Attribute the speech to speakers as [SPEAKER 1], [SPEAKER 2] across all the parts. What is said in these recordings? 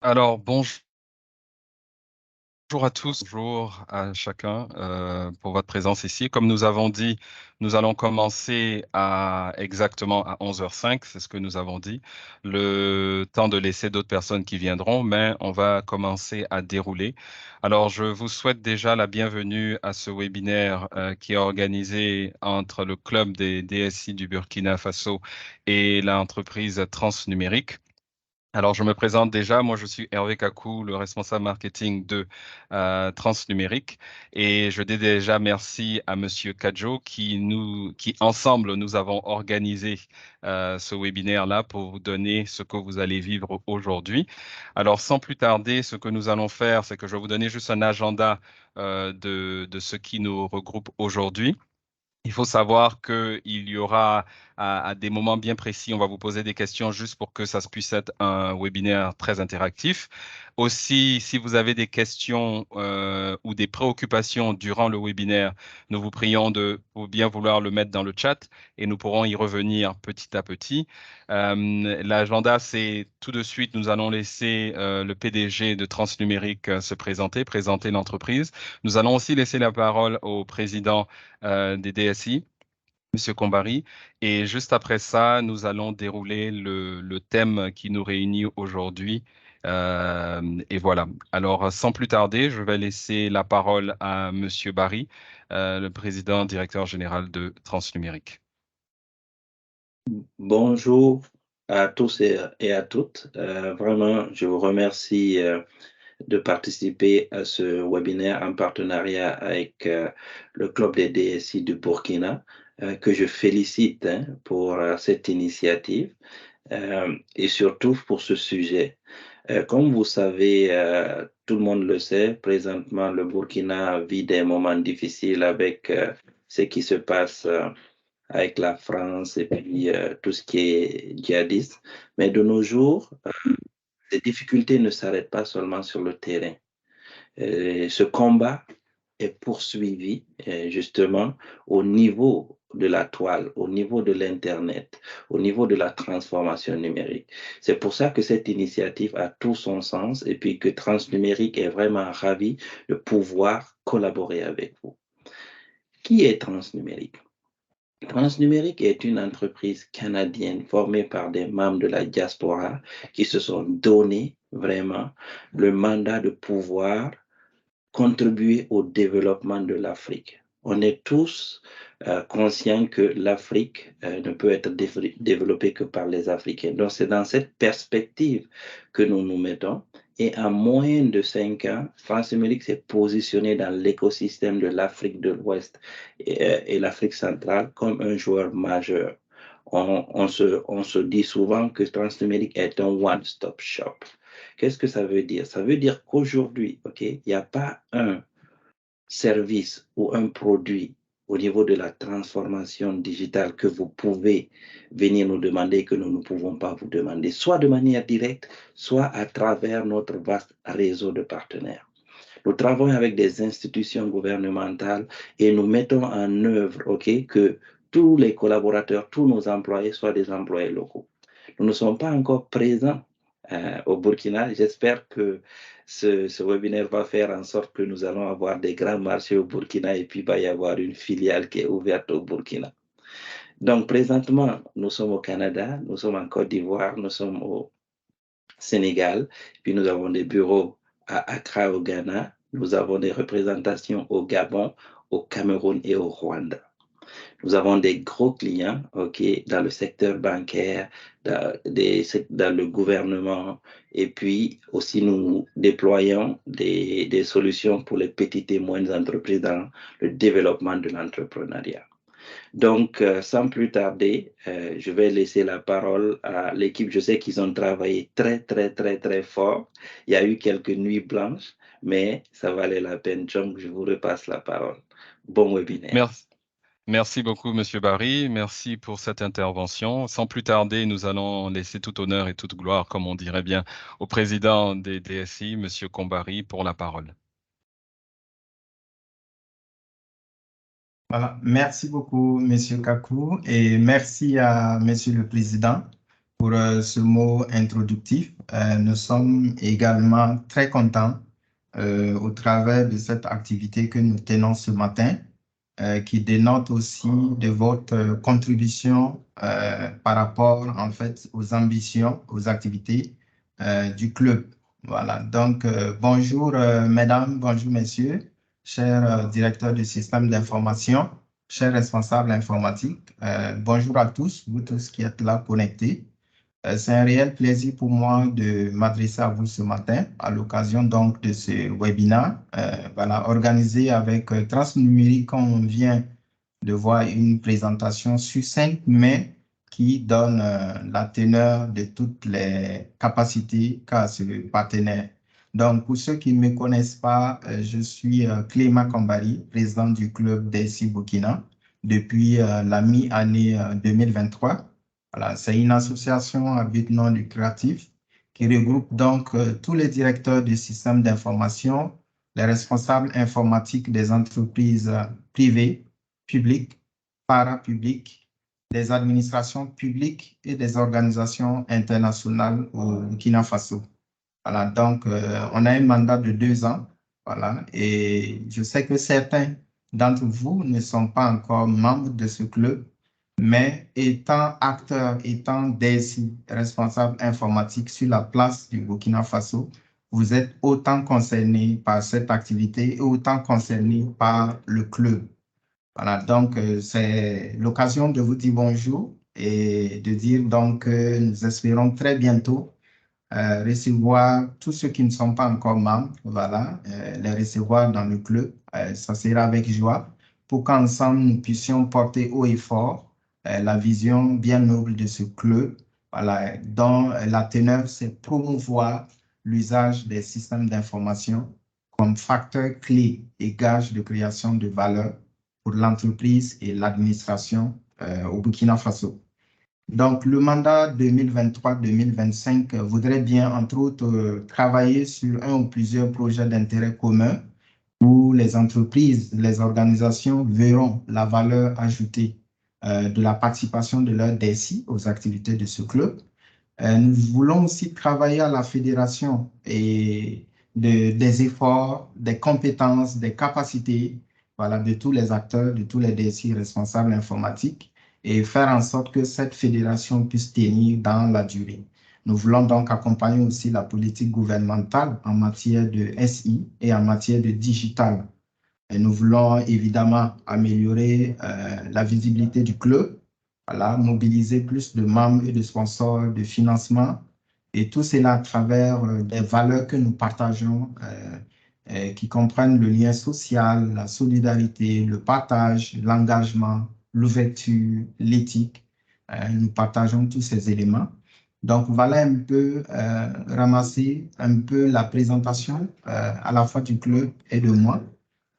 [SPEAKER 1] Alors, bonjour à tous, bonjour à chacun pour votre présence ici. Comme nous avons dit, nous allons commencer exactement à 11h05, c'est ce que nous avons dit. Le temps de laisser d'autres personnes qui viendront, mais on va commencer à dérouler. Alors, je vous souhaite déjà la bienvenue à ce webinaire qui est organisé entre le Club des DSI du Burkina Faso et l'entreprise Transnumérique. Alors, je me présente déjà. Moi, je suis Hervé Kakou, le responsable marketing de Transnumérique. Et je dis déjà merci à Monsieur Kadjo qui ensemble, nous avons organisé ce webinaire-là pour vous donner ce que vous allez vivre aujourd'hui. Alors, sans plus tarder, ce que nous allons faire, c'est que je vais vous donner juste un agenda de ce qui nous regroupe aujourd'hui. Il faut savoir qu'il y aura à des moments bien précis, on va vous poser des questions juste pour que ça puisse être un webinaire très interactif. Aussi, si vous avez des questions ou des préoccupations durant le webinaire, nous vous prions de bien vouloir le mettre dans le chat et nous pourrons y revenir petit à petit. L'agenda, c'est tout de suite, nous allons laisser le PDG de Transnumérique se présenter l'entreprise. Nous allons aussi laisser la parole au président des DSI, Monsieur Combari. Et juste après ça, nous allons dérouler le thème qui nous réunit aujourd'hui. Et voilà. Alors, sans plus tarder, je vais laisser la parole à Monsieur Barry, le président directeur général de Transnumérique.
[SPEAKER 2] Bonjour à tous et à toutes. Vraiment, je vous remercie de participer à ce webinaire en partenariat avec le Club des DSI du Burkina, que je félicite pour cette initiative et surtout pour ce sujet. Comme vous savez, tout le monde le sait, présentement, le Burkina vit des moments difficiles avec ce qui se passe avec la France et puis tout ce qui est djihadiste. Mais de nos jours, les difficultés ne s'arrêtent pas seulement sur le terrain. Ce combat est poursuivi justement au niveau de la toile, au niveau de l'Internet, au niveau de la transformation numérique. C'est pour ça que cette initiative a tout son sens et puis que Transnumérique est vraiment ravi de pouvoir collaborer avec vous. Qui est Transnumérique? Transnumérique est une entreprise canadienne formée par des membres de la diaspora qui se sont donné vraiment le mandat de pouvoir contribuer au développement de l'Afrique. On est tous conscients que l'Afrique ne peut être développée que par les Africains. Donc c'est dans cette perspective que nous nous mettons. Et en moins de 5 ans, France Numérique s'est positionnée dans l'écosystème de l'Afrique de l'Ouest et l'Afrique centrale comme un joueur majeur. On se dit souvent que Transnumérique est un one-stop shop. Qu'est-ce que ça veut dire? Ça veut dire qu'aujourd'hui, il n'y a pas un service ou un produit au niveau de la transformation digitale que vous pouvez venir nous demander que nous ne pouvons pas vous demander, soit de manière directe, soit à travers notre vaste réseau de partenaires. Nous travaillons avec des institutions gouvernementales et nous mettons en œuvre que tous les collaborateurs, tous nos employés soient des employés locaux. Nous ne sommes pas encore présents au Burkina. J'espère que ce webinaire va faire en sorte que nous allons avoir des grands marchés au Burkina et puis il va y avoir une filiale qui est ouverte au Burkina. Donc présentement, nous sommes au Canada, nous sommes en Côte d'Ivoire, nous sommes au Sénégal, puis nous avons des bureaux à Accra au Ghana, nous avons des représentations au Gabon, au Cameroun et au Rwanda. Nous avons des gros clients dans le secteur bancaire, dans le gouvernement, et puis aussi nous déployons des solutions pour les petites et moyennes entreprises dans le développement de l'entrepreneuriat. Donc, sans plus tarder, je vais laisser la parole à l'équipe. Je sais qu'ils ont travaillé très, très, très, très fort. Il y a eu quelques nuits blanches, mais ça valait la peine. Donc, je vous repasse la parole. Bon webinaire.
[SPEAKER 1] Merci. Merci beaucoup, Monsieur Barry. Merci pour cette intervention. Sans plus tarder, nous allons laisser tout honneur et toute gloire, comme on dirait bien, au président des DSI, Monsieur Combari, pour la parole.
[SPEAKER 3] Voilà. Merci beaucoup, Monsieur Kakou, et merci à Monsieur le Président pour ce mot introductif. Nous sommes également très contents au travers de cette activité que nous tenons ce matin, qui dénote aussi de votre contribution par rapport en fait aux ambitions, aux activités du club. Voilà, donc bonjour mesdames, bonjour messieurs, chers directeurs du système d'information, chers responsables informatiques, bonjour à tous, vous tous qui êtes là connectés. C'est un réel plaisir pour moi de m'adresser à vous ce matin à l'occasion donc de ce webinaire voilà, organisé avec Transnumérique. On vient de voir une présentation succincte mais qui donne la teneur de toutes les capacités qu'a ce partenaire. Donc, pour ceux qui ne me connaissent pas, je suis Clément Kambari, président du club d'ESI Burkina depuis la mi-année 2023. Voilà, c'est une association à but non lucratif qui regroupe donc tous les directeurs du système d'information, les responsables informatiques des entreprises privées, publiques, parapubliques, des administrations publiques et des organisations internationales au Burkina Faso. Voilà, donc on a un mandat de 2 ans, voilà, et je sais que certains d'entre vous ne sont pas encore membres de ce club, mais étant acteurs, étant DSI, responsables informatiques sur la place du Burkina Faso, vous êtes autant concernés par cette activité et autant concernés par le club. Voilà, donc c'est l'occasion de vous dire bonjour et de dire donc que nous espérons très bientôt recevoir tous ceux qui ne sont pas encore membres, voilà, les recevoir dans le club. Ça sera avec joie pour qu'ensemble nous puissions porter haut et fort la vision bien noble de ce club, voilà, dont la teneur, c'est promouvoir l'usage des systèmes d'information comme facteur clé et gage de création de valeur pour l'entreprise et l'administration au Burkina Faso. Donc, le mandat 2023-2025 voudrait bien, entre autres, travailler sur un ou plusieurs projets d'intérêt commun où les entreprises, les organisations verront la valeur ajoutée de la participation de leur DSI aux activités de ce club. Nous voulons aussi travailler à la fédération et des efforts, des compétences, des capacités, voilà, de tous les acteurs, de tous les DSI responsables informatiques et faire en sorte que cette fédération puisse tenir dans la durée. Nous voulons donc accompagner aussi la politique gouvernementale en matière de SI et en matière de digital. Et nous voulons évidemment améliorer la visibilité du club, voilà, mobiliser plus de membres et de sponsors de financement, et tout cela à travers des valeurs que nous partageons, qui comprennent le lien social, la solidarité, le partage, l'engagement, l'ouverture, l'éthique. Nous partageons tous ces éléments. Donc, voilà un peu ramasser un peu la présentation à la fois du club et de moi.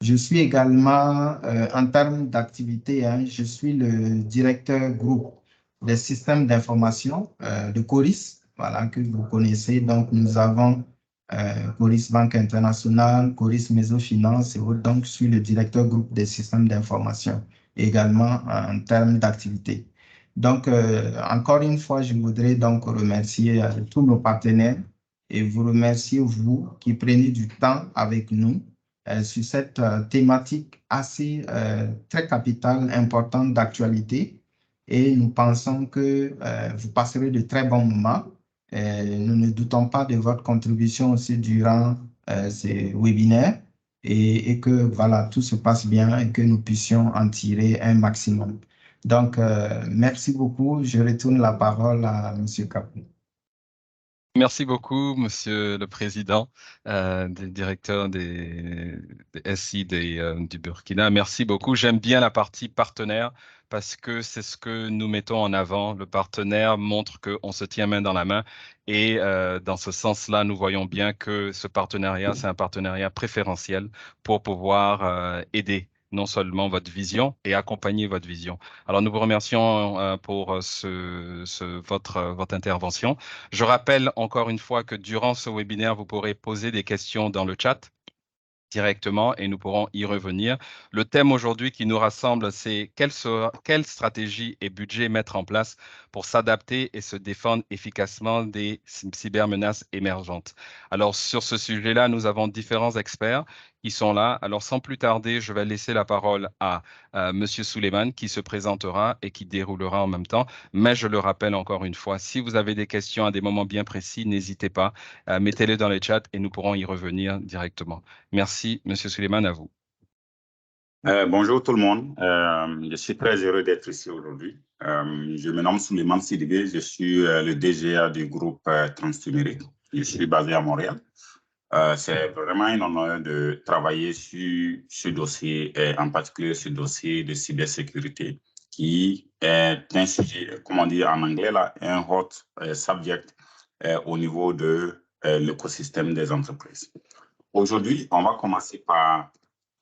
[SPEAKER 3] Je suis également, en termes d'activité, hein, je suis le directeur groupe des systèmes d'information de Coris, voilà, que vous connaissez. Donc, nous avons Coris Banque Internationale, Coris Maison Finance et autres. Donc, je suis le directeur groupe des systèmes d'information, également en termes d'activité. Donc, encore une fois, je voudrais donc remercier tous nos partenaires et vous remercier, vous, qui prenez du temps avec nous sur cette thématique assez très capitale, importante d'actualité. Et nous pensons que vous passerez de très bons moments. Nous ne doutons pas de votre contribution aussi durant ces webinaires et que voilà, tout se passe bien et que nous puissions en tirer un maximum. Donc, merci beaucoup. Je retourne la parole à M. Capou.
[SPEAKER 1] Merci beaucoup, Monsieur le Président, des directeurs des SI du Burkina. Merci beaucoup. J'aime bien la partie partenaire parce que c'est ce que nous mettons en avant. Le partenaire montre qu'on se tient main dans la main et dans ce sens-là, nous voyons bien que ce partenariat, c'est un partenariat préférentiel pour pouvoir aider non seulement votre vision et accompagner votre vision. Alors, nous vous remercions pour votre intervention. Je rappelle encore une fois que durant ce webinaire, vous pourrez poser des questions dans le chat directement et nous pourrons y revenir. Le thème aujourd'hui qui nous rassemble, c'est quelle stratégie et budget mettre en place pour s'adapter et se défendre efficacement des cybermenaces émergentes. Alors, sur ce sujet-là, nous avons différents experts qui sont là. Alors, sans plus tarder, je vais laisser la parole à Monsieur Suleiman qui se présentera et qui déroulera en même temps. Mais je le rappelle encore une fois, si vous avez des questions à des moments bien précis, n'hésitez pas, mettez-les dans les chats et nous pourrons y revenir directement. Merci, Monsieur Suleiman, à vous.
[SPEAKER 4] Bonjour tout le monde, je suis très heureux d'être ici aujourd'hui. Je me nomme Suleiman Sidibé, je suis le DGA du groupe Transnumérique. Je suis basé à Montréal. C'est vraiment un honneur de travailler sur ce dossier, en particulier ce dossier de cybersécurité, qui est un sujet, comme on dit en anglais, là, un hot subject au niveau de l'écosystème des entreprises. Aujourd'hui, on va commencer par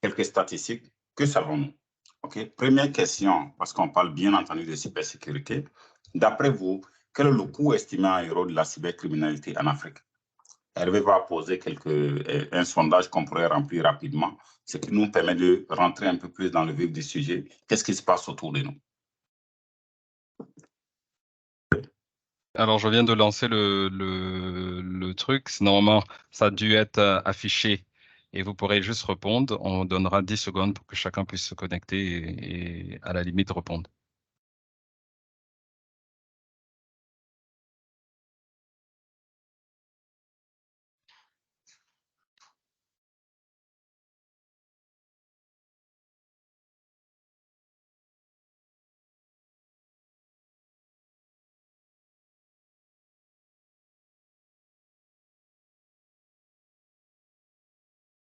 [SPEAKER 4] quelques statistiques. Que savons-nous? Okay. Première question, parce qu'on parle bien entendu de cybersécurité. D'après vous, quel est le coût estimé en euros de la cybercriminalité en Afrique? Hervé va poser un sondage qu'on pourrait remplir rapidement, ce qui nous permet de rentrer un peu plus dans le vif du sujet. Qu'est-ce qui se passe autour de nous?
[SPEAKER 1] Alors, je viens de lancer le truc. Normalement, ça a dû être affiché et vous pourrez juste répondre. On donnera 10 secondes pour que chacun puisse se connecter et à la limite répondre.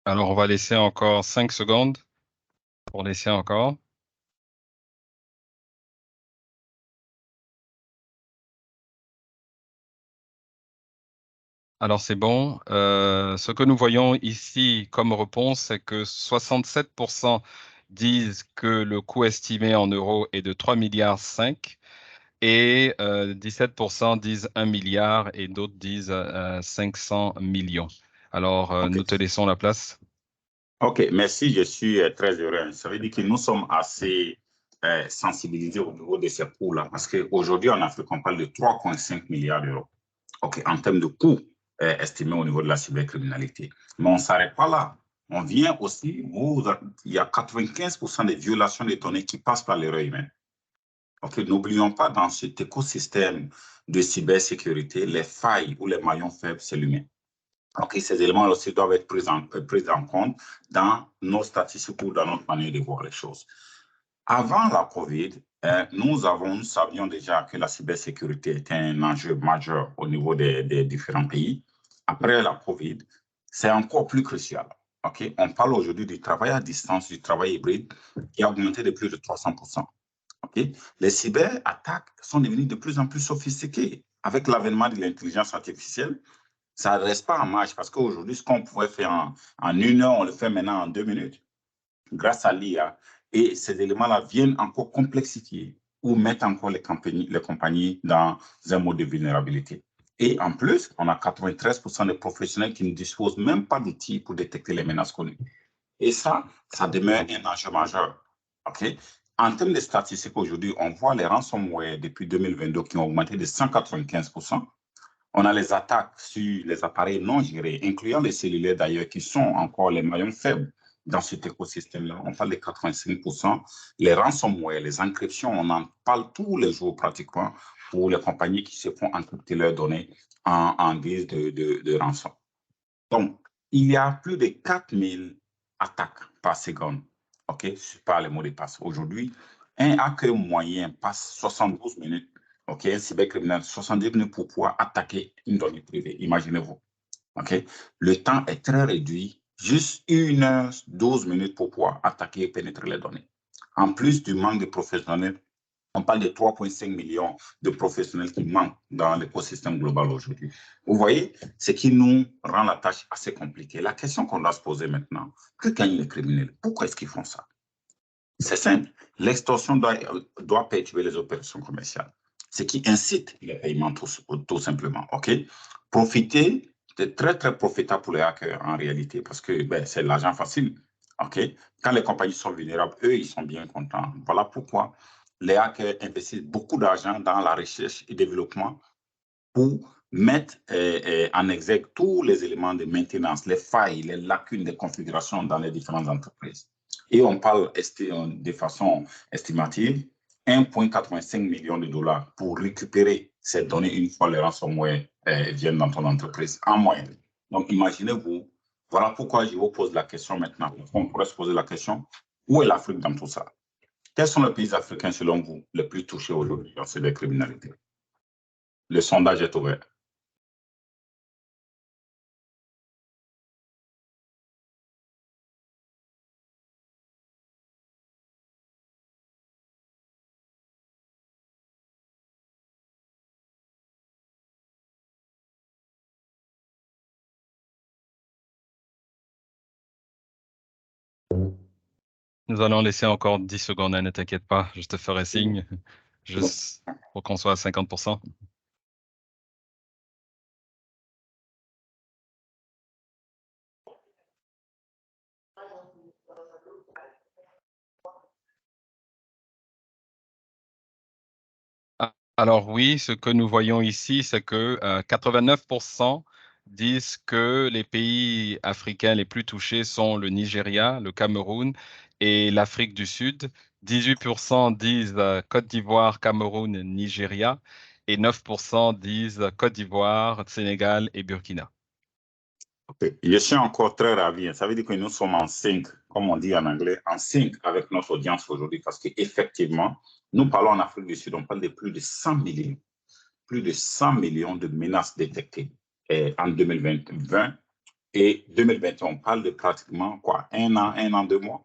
[SPEAKER 1] Alors, on va laisser encore 5 secondes pour laisser encore. Alors, c'est bon. Ce que nous voyons ici comme réponse, c'est que 67% disent que le coût estimé en euros est de 3,5 milliards et 17% disent 1 milliard et d'autres disent 500 millions. Alors,
[SPEAKER 4] Okay.
[SPEAKER 1] Nous te laissons la place.
[SPEAKER 4] OK, merci, je suis très heureux. Ça veut dire que nous sommes assez sensibilisés au niveau de ces coûts-là, parce qu'aujourd'hui, en Afrique, on parle de 3,5 milliards d'euros. OK, en termes de coûts estimés au niveau de la cybercriminalité. Mais on ne s'arrête pas là. On vient aussi, il y a 95% des violations des données qui passent par l'erreur humaine. OK, n'oublions pas dans cet écosystème de cybersécurité, les failles ou les maillons faibles, c'est l'humain. OK, ces éléments aussi doivent être pris en compte dans nos statistiques ou dans notre manière de voir les choses. Avant la COVID, nous savions déjà que la cybersécurité était un enjeu majeur au niveau des différents pays. Après la COVID, c'est encore plus crucial. Okay? On parle aujourd'hui du travail à distance, du travail hybride qui a augmenté de plus de 300%. Okay? Les cyberattaques sont devenues de plus en plus sophistiquées. Avec l'avènement de l'intelligence artificielle, ça ne reste pas en marche parce qu'aujourd'hui, ce qu'on pouvait faire en 1 heure, on le fait maintenant en 2 minutes grâce à l'IA. Et ces éléments-là viennent encore complexifier ou mettre encore les compagnies dans un mode de vulnérabilité. Et en plus, on a 93% des professionnels qui ne disposent même pas d'outils pour détecter les menaces connues. Et ça demeure un enjeu majeur. Okay? En termes de statistiques aujourd'hui, on voit les ransomware depuis 2022 qui ont augmenté de 195%. On a les attaques sur les appareils non gérés, incluant les cellulaires d'ailleurs, qui sont encore les maillons faibles dans cet écosystème-là. On parle de 85%. Les ransomware, les encryptions, on en parle tous les jours pratiquement pour les compagnies qui se font encrypter leurs données en guise de rançon. Donc, il y a plus de 4000 attaques par seconde, okay, par les mots de passe. Aujourd'hui, un hacker moyen passe 72 minutes. OK, un cybercriminel, 70 minutes pour pouvoir attaquer une donnée privée, imaginez-vous. OK, le temps est très réduit, juste 1 heure, 12 minutes pour pouvoir attaquer et pénétrer les données. En plus du manque de professionnels, on parle de 3,5 millions de professionnels qui manquent dans l'écosystème global aujourd'hui. Vous voyez, ce qui nous rend la tâche assez compliquée. La question qu'on doit se poser maintenant, que gagnent les criminels? Pourquoi est-ce qu'ils font ça? C'est simple, l'extorsion doit perturber les opérations commerciales, ce qui incite les paiements tout simplement. OK? Profiter c'est très, très profitable pour les hackers en réalité parce que ben, c'est de l'argent facile. Okay? Quand les compagnies sont vulnérables, eux, ils sont bien contents. Voilà pourquoi les hackers investissent beaucoup d'argent dans la recherche et développement pour mettre en exergue tous les éléments de maintenance, les failles, les lacunes de configuration dans les différentes entreprises. Et on parle de façon estimative 1,85 million de dollars pour récupérer ces données une fois les ransomware viennent dans ton entreprise, en moyenne. Donc, imaginez-vous, voilà pourquoi je vous pose la question maintenant. On pourrait se poser la question, où est l'Afrique dans tout ça? Quels sont les pays africains, selon vous, les plus touchés aujourd'hui dans cette criminalité? Le sondage est ouvert.
[SPEAKER 1] Nous allons laisser encore 10 secondes, ne t'inquiète pas, je te ferai signe, juste pour qu'on soit à 50%. Alors oui, ce que nous voyons ici, c'est que 89% disent que les pays africains les plus touchés sont le Nigeria, le Cameroun et l'Afrique du Sud. 18% disent Côte d'Ivoire, Cameroun, Nigeria et 9% disent Côte d'Ivoire, Sénégal et Burkina.
[SPEAKER 4] Okay. Je suis encore très ravi. Ça veut dire que nous sommes en sync, comme on dit en anglais, en sync avec notre audience aujourd'hui parce qu'effectivement, nous parlons en Afrique du Sud, on parle de plus de 100 millions de menaces détectées en 2020 et 2021. On parle de pratiquement quoi, un an, 2 mois.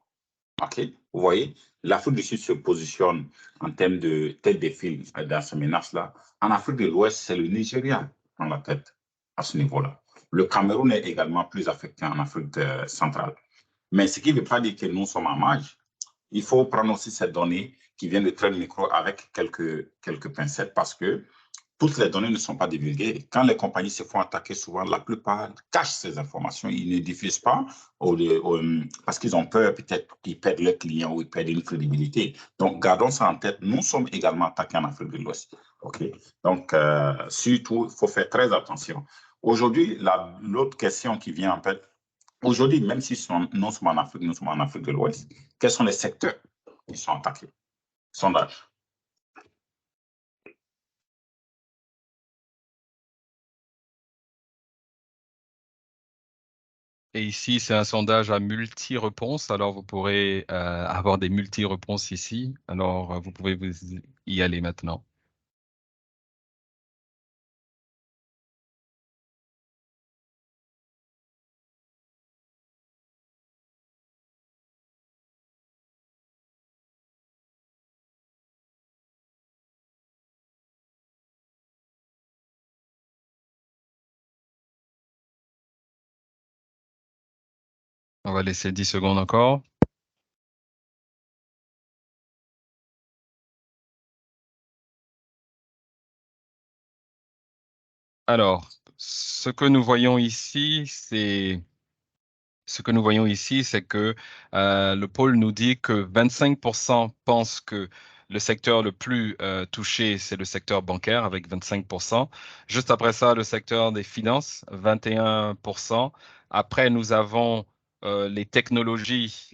[SPEAKER 4] OK? Vous voyez, l'Afrique du Sud se positionne en termes de tête de file dans ces menaces-là. En Afrique de l'Ouest, c'est le Nigeria dans la tête à ce niveau-là. Le Cameroun est également plus affecté en Afrique centrale. Mais ce qui ne veut pas dire que nous sommes en marge. Il faut prendre aussi cette donnée qui vient de Trend Micro avec quelques pincettes parce que toutes les données ne sont pas divulguées. Quand les compagnies se font attaquer, souvent, la plupart cachent ces informations. Ils ne diffusent pas parce qu'ils ont peur peut-être qu'ils perdent leurs clients ou ils perdent une crédibilité. Donc, gardons ça en tête. Nous sommes également attaqués en Afrique de l'Ouest. Okay? Donc, surtout, il faut faire très attention. Aujourd'hui, l'autre question qui vient en tête, aujourd'hui, même si nous sommes en Afrique de l'Ouest, quels sont les secteurs qui sont attaqués? Sondage.
[SPEAKER 1] Et ici, c'est un sondage à multi-réponses. Alors, vous pourrez avoir des multi-réponses ici. Alors, vous pouvez y aller maintenant. On va laisser 10 secondes encore. Alors, ce que nous voyons ici, c'est que le pôle nous dit que 25% pensent que le secteur le plus touché, c'est le secteur bancaire avec 25%. Juste après ça, le secteur des finances, 21%. Après, nous avons les technologies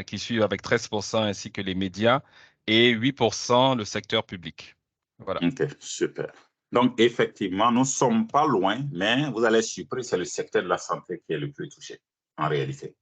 [SPEAKER 1] qui suivent avec 13%, ainsi que les médias, et 8% le secteur public. Voilà.
[SPEAKER 4] OK, super. Donc, effectivement, nous ne sommes pas loin, mais vous allez être surpris, c'est le secteur de la santé qui est le plus touché, en réalité.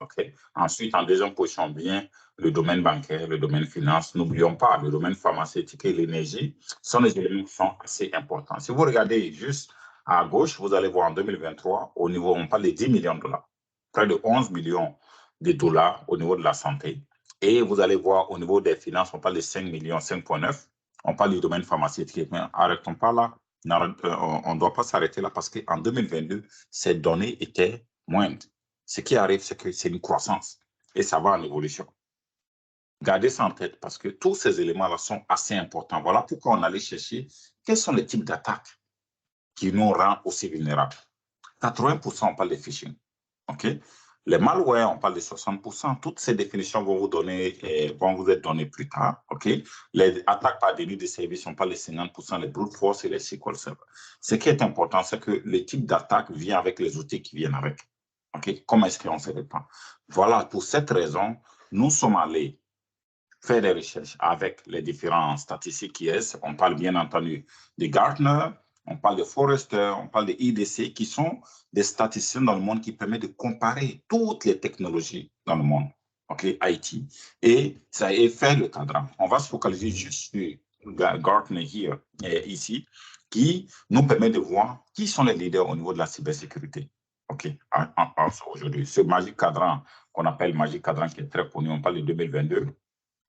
[SPEAKER 4] Okay. Ensuite, en deuxième position, bien, le domaine bancaire, le domaine finance. N'oublions pas, le domaine pharmaceutique et l'énergie sont des éléments qui sont assez importants. Si vous regardez juste à gauche, vous allez voir en 2023, au niveau, on parle de 10 millions de dollars, près de 11 millions de dollars au niveau de la santé. Et vous allez voir au niveau des finances, on parle de 5 millions, 5,9. On parle du domaine pharmaceutique, mais arrêtons pas là. On ne doit pas s'arrêter là parce qu'en 2022, ces données étaient moindres. Ce qui arrive, c'est que c'est une croissance et ça va en évolution. Gardez ça en tête parce que tous ces éléments-là sont assez importants. Voilà pourquoi on allait chercher quels sont les types d'attaques qui nous rendent aussi vulnérables. 80%, on parle de phishing. OK? Les malwares, on parle de 60%. Toutes ces définitions vont vous être données plus tard. OK? Les attaques par délit de service, on parle de 50%, les brute force et les SQL Server. Ce qui est important, c'est que le type d'attaque vient avec les outils qui viennent avec. OK? Comment est-ce qu'on se répand? Voilà, pour cette raison, nous sommes allés faire des recherches avec les différents statistiques qui est. On parle bien entendu de Gartner, on parle de Forrester, on parle de IDC, qui sont des statisticiens dans le monde qui permettent de comparer toutes les technologies dans le monde, OK, IT. Et ça a fait le cadran. On va se focaliser juste sur Gartner ici, qui nous permet de voir qui sont les leaders au niveau de la cybersécurité. OK, aujourd'hui, ce Magic Cadran qu'on appelle Magic Cadran, qui est très connu, on parle de 2022.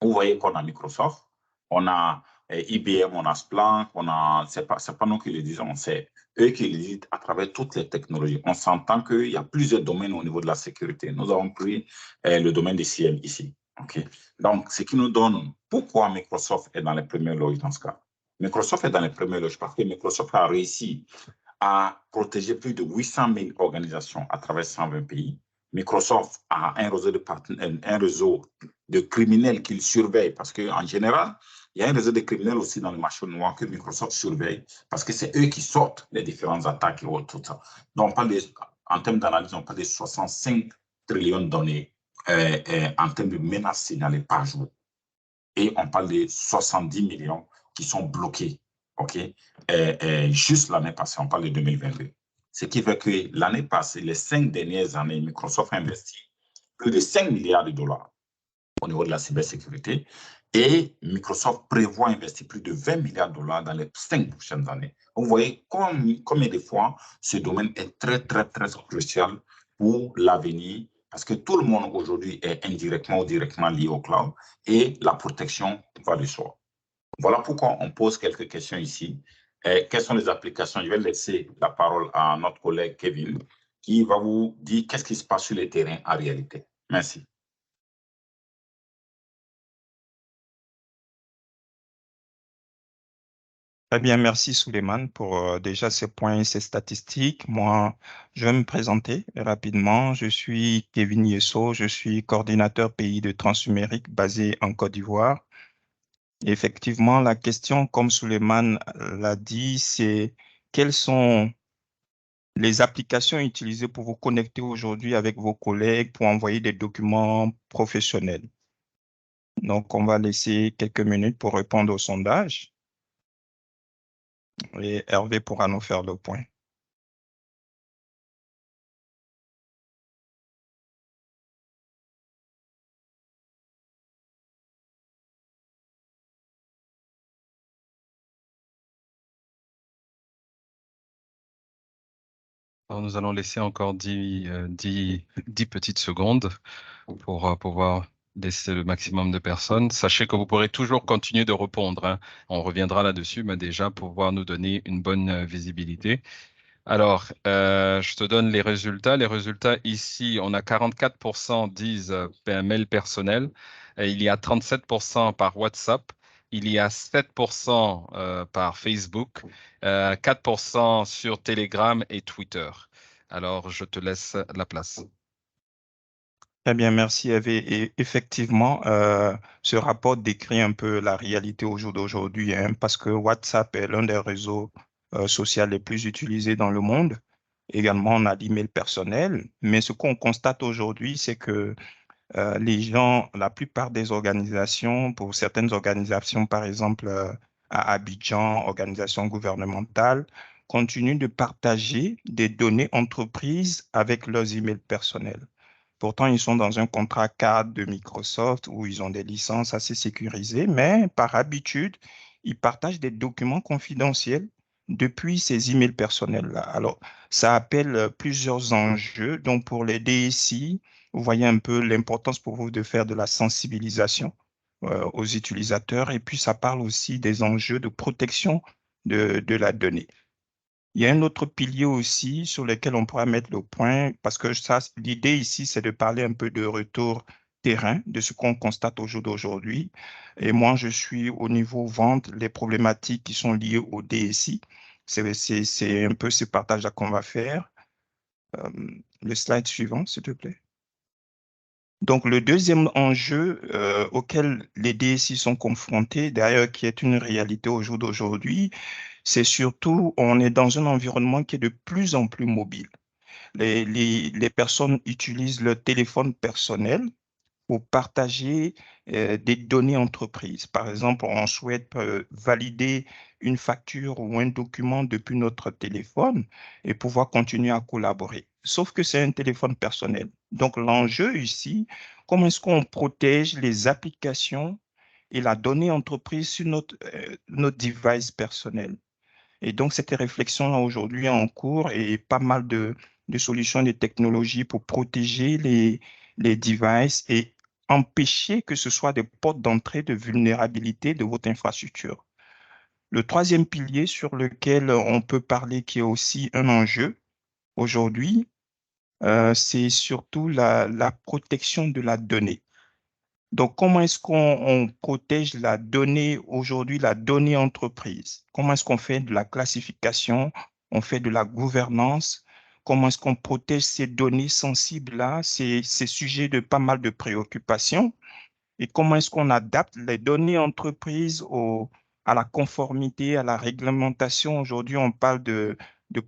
[SPEAKER 4] Vous voyez qu'on a Microsoft, on a IBM, on a Splunk, c'est pas nous qui le disons, c'est eux qui le disent à travers toutes les technologies. On s'entend qu'il y a plusieurs domaines au niveau de la sécurité. Nous avons pris le domaine des CIEM ici. Okay? Donc, ce qui nous donne pourquoi Microsoft est dans les premières loges dans ce cas. Microsoft est dans les premières loges parce que Microsoft a réussi à protéger plus de 800 000 organisations à travers 120 pays. Microsoft a un réseau de criminels qu'il surveille parce qu'en général, il y a un réseau de criminels aussi dans le marché noir que Microsoft surveille parce que c'est eux qui sortent les différentes attaques et tout ça. Donc, en termes d'analyse, on parle de 65 trillions de données en termes de menaces signalées par jour. Et on parle de 70 millions qui sont bloqués. OK? Juste l'année passée, on parle de 2022. Ce qui fait que l'année passée, les 5 dernières années, Microsoft a investi plus de 5 milliards de dollars au niveau de la cybersécurité et Microsoft prévoit investir plus de 20 milliards de dollars dans les 5 prochaines années. Vous voyez combien de fois ce domaine est très, très, très crucial pour l'avenir parce que tout le monde aujourd'hui est indirectement ou directement lié au cloud et la protection va de soi. Voilà pourquoi on pose quelques questions ici. Quelles sont les applications? Je vais laisser la parole à notre collègue Kevin qui va vous dire qu'est-ce qui se passe sur le terrain en réalité. Merci.
[SPEAKER 5] Très bien, merci Souleymane pour déjà ces points et ces statistiques. Moi, je vais me présenter rapidement. Je suis Kevin Yesso, je suis coordinateur pays de Transnumérique basé en Côte d'Ivoire. Effectivement, la question, comme Souleymane l'a dit, c'est quelles sont les applications utilisées pour vous connecter aujourd'hui avec vos collègues pour envoyer des documents professionnels. Donc, on va laisser quelques minutes pour répondre au sondage. Et Hervé pourra nous faire le point.
[SPEAKER 1] Alors, nous allons laisser encore 10 petites secondes pour pouvoir laisser le maximum de personnes. Sachez que vous pourrez toujours continuer de répondre, hein. On reviendra là-dessus, mais déjà pour pouvoir nous donner une bonne visibilité. Alors, je te donne les résultats. Les résultats ici, on a 44% disent mail personnel. Il y a 37% par WhatsApp. Il y a 7% par Facebook, 4% sur Telegram et Twitter. Alors, je te laisse la place.
[SPEAKER 5] Très bien, merci Hervé. Et effectivement, ce rapport décrit un peu la réalité au jour d'aujourd'hui, hein, parce que WhatsApp est l'un des réseaux sociaux les plus utilisés dans le monde. Également, on a l'email personnel. Mais ce qu'on constate aujourd'hui, c'est que les gens, la plupart des organisations, pour certaines organisations, par exemple à Abidjan, organisations gouvernementales, continuent de partager des données entreprises avec leurs emails personnels. Pourtant, ils sont dans un contrat cadre de Microsoft où ils ont des licences assez sécurisées, mais par habitude, ils partagent des documents confidentiels depuis ces emails personnels-là. Alors, ça appelle plusieurs enjeux. Donc, pour les DSI, vous voyez un peu l'importance pour vous de faire de la sensibilisation aux utilisateurs. Et puis, ça parle aussi des enjeux de protection de la donnée. Il y a un autre pilier aussi sur lequel on pourra mettre le point, parce que l'idée ici, c'est de parler un peu de retour terrain, de ce qu'on constate au jour d'aujourd'hui. Et moi, je suis au niveau vente, les problématiques qui sont liées au DSI. C'est un peu ce partage-là qu'on va faire. Le slide suivant, s'il te plaît. Donc, le deuxième enjeu auquel les DSI sont confrontés, d'ailleurs, qui est une réalité au jour d'aujourd'hui, c'est surtout, on est dans un environnement qui est de plus en plus mobile. Les personnes utilisent leur téléphone personnel pour partager des données entreprises. Par exemple, on souhaite valider une facture ou un document depuis notre téléphone et pouvoir continuer à collaborer. Sauf que c'est un téléphone personnel. Donc, l'enjeu ici, comment est-ce qu'on protège les applications et la donnée entreprise sur notre device personnel? Et donc, cette réflexion aujourd'hui est en cours et pas mal de solutions de technologies pour protéger les devices et empêcher que ce soit des portes d'entrée de vulnérabilité de votre infrastructure. Le troisième pilier sur lequel on peut parler, qui est aussi un enjeu aujourd'hui, c'est surtout la protection de la donnée. Donc, comment est-ce qu'on protège la donnée aujourd'hui, la donnée entreprise? Comment est-ce qu'on fait de la classification? On fait de la gouvernance? Comment est-ce qu'on protège ces données sensibles-là? C'est sujet de pas mal de préoccupations. Et comment est-ce qu'on adapte les données entreprises à la conformité, à la réglementation? Aujourd'hui, on parle de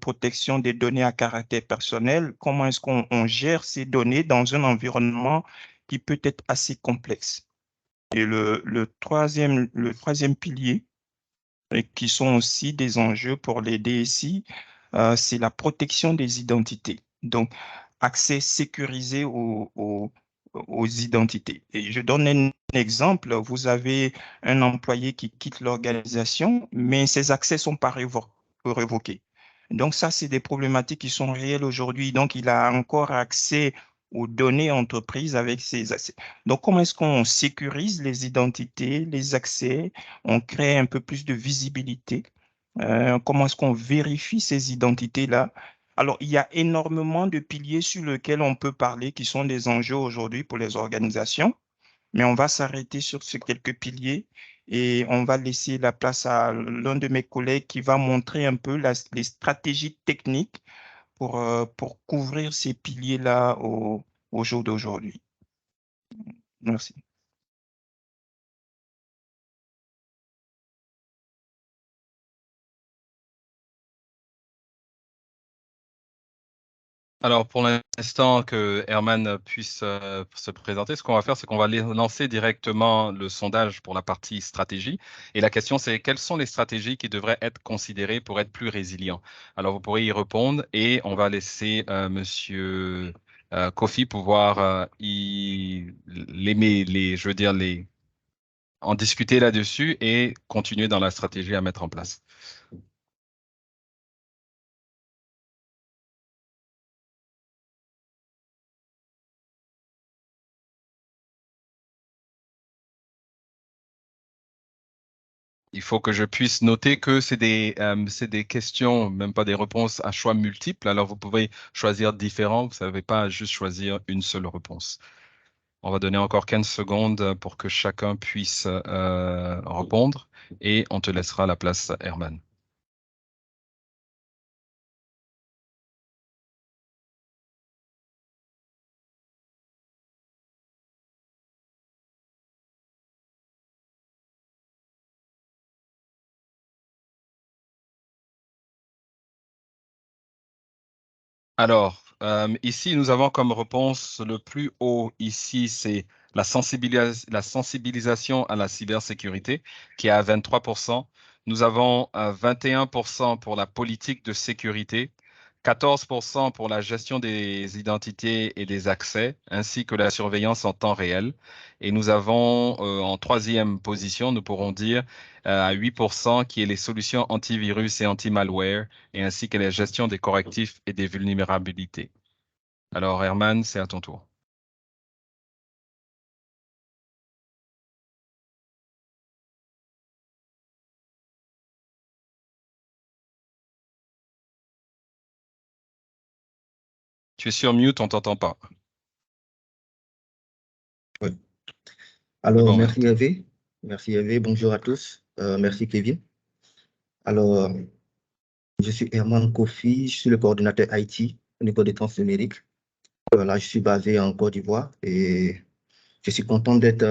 [SPEAKER 5] protection des données à caractère personnel. Comment est-ce qu'on gère ces données dans un environnement qui peut être assez complexe? Et le troisième pilier, et qui sont aussi des enjeux pour les DSI, c'est la protection des identités. Donc, accès sécurisé aux identités. Et je donne un exemple. Vous avez un employé qui quitte l'organisation, mais ses accès ne sont pas révoqués. Donc, ça, c'est des problématiques qui sont réelles aujourd'hui. Donc, il a encore accès aux données entreprises avec ses accès. Donc, comment est-ce qu'on sécurise les identités, les accès? On crée un peu plus de visibilité. Comment est-ce qu'on vérifie ces identités-là? Alors, il y a énormément de piliers sur lesquels on peut parler qui sont des enjeux aujourd'hui pour les organisations, mais on va s'arrêter sur ces quelques piliers et on va laisser la place à l'un de mes collègues qui va montrer un peu les stratégies techniques pour couvrir ces piliers-là au jour d'aujourd'hui. Merci.
[SPEAKER 1] Alors, pour l'instant que Herman puisse se présenter, ce qu'on va faire, c'est qu'on va lancer directement le sondage pour la partie stratégie. Et la question, c'est quelles sont les stratégies qui devraient être considérées pour être plus résilients? Alors, vous pourrez y répondre et on va laisser Monsieur Kofi pouvoir je veux dire, en discuter là-dessus et continuer dans la stratégie à mettre en place. Il faut que je puisse noter que c'est des questions, même pas des réponses à choix multiples. Alors, vous pouvez choisir différents. Vous ne savez pas juste choisir une seule réponse. On va donner encore 15 secondes pour que chacun puisse répondre et on te laissera la place, Herman. Alors, ici, nous avons comme réponse le plus haut, ici, c'est la sensibilisation à la cybersécurité, qui est à 23%. Nous avons 21% pour la politique de sécurité, 14% pour la gestion des identités et des accès, ainsi que la surveillance en temps réel. Et nous avons en troisième position, nous pourrons dire, à 8%, qui est les solutions antivirus et anti-malware et ainsi que la gestion des correctifs et des vulnérabilités. Alors, Herman, c'est à ton tour. Tu es sur mute, on ne t'entend pas.
[SPEAKER 6] Oui. Alors,
[SPEAKER 1] bon,
[SPEAKER 6] merci Hervé. Merci Hervé. Bonjour à tous. Merci Kevin. Alors, je suis Herman Kofi, je suis le coordinateur IT au niveau des trans numériques. Là, je suis basé en Côte d'Ivoire et je suis content d'être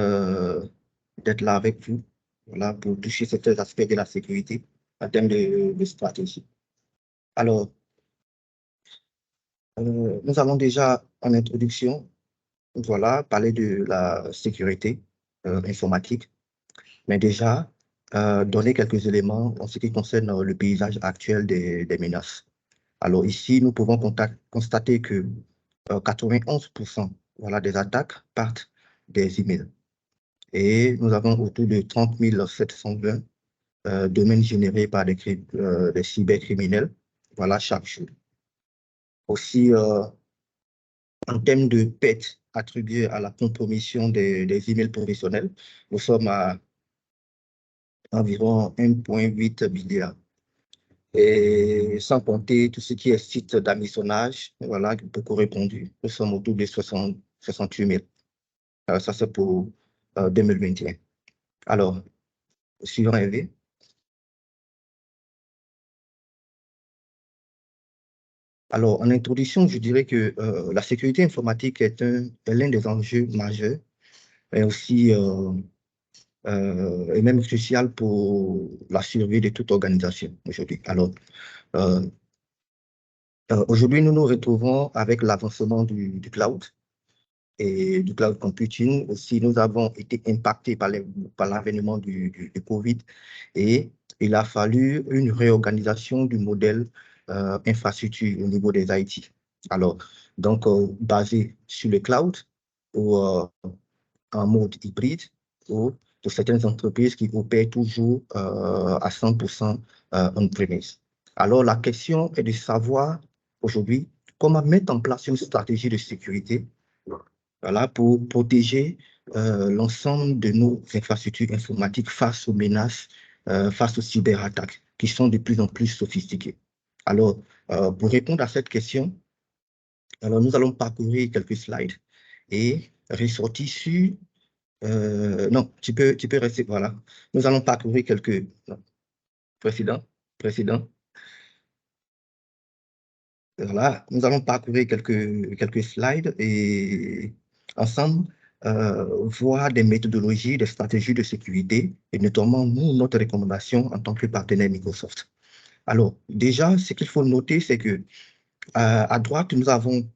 [SPEAKER 6] là avec vous, voilà, pour toucher certains aspects de la sécurité en termes de stratégie. Alors, nous allons déjà, en introduction, voilà, parler de la sécurité informatique, mais déjà donner quelques éléments en ce qui concerne le paysage actuel des menaces. Alors ici, nous pouvons constater que 91% voilà, des attaques partent des emails. Et nous avons autour de 30 720 domaines générés par des cybercriminels, voilà, chaque jour. Aussi, en termes de pertes attribuées à la compromission des emails professionnels, nous sommes à environ 1,8 milliard. Et sans compter tout ce qui est site d'hameçonnage, voilà, beaucoup répondu. Nous sommes autour de 68 000. Ça, c'est pour 2021. Alors, suivant Hervé. Alors, en introduction, je dirais que la sécurité informatique est l'un des enjeux majeurs, mais aussi et même crucial pour la survie de toute organisation aujourd'hui. Alors, aujourd'hui, nous nous retrouvons avec l'avancement du cloud et du cloud computing. Aussi, nous avons été impactés par l'avènement du Covid et il a fallu une réorganisation du modèle infrastructure au niveau des IT. Alors, donc, basé sur le cloud ou en mode hybride ou de certaines entreprises qui opèrent toujours à 100% on-premise. Alors, la question est de savoir aujourd'hui comment mettre en place une stratégie de sécurité, voilà, pour protéger l'ensemble de nos infrastructures informatiques face aux menaces, face aux cyberattaques qui sont de plus en plus sophistiquées. Alors, pour répondre à cette question, alors nous allons parcourir quelques slides et ressortir sur... non, tu peux rester, voilà. Nous allons parcourir quelques... Non. Président. Voilà, nous allons parcourir quelques slides et ensemble voir des méthodologies, des stratégies de sécurité et notamment nous, notre recommandation en tant que partenaire Microsoft. Alors, déjà, ce qu'il faut noter, c'est que à droite, nous avons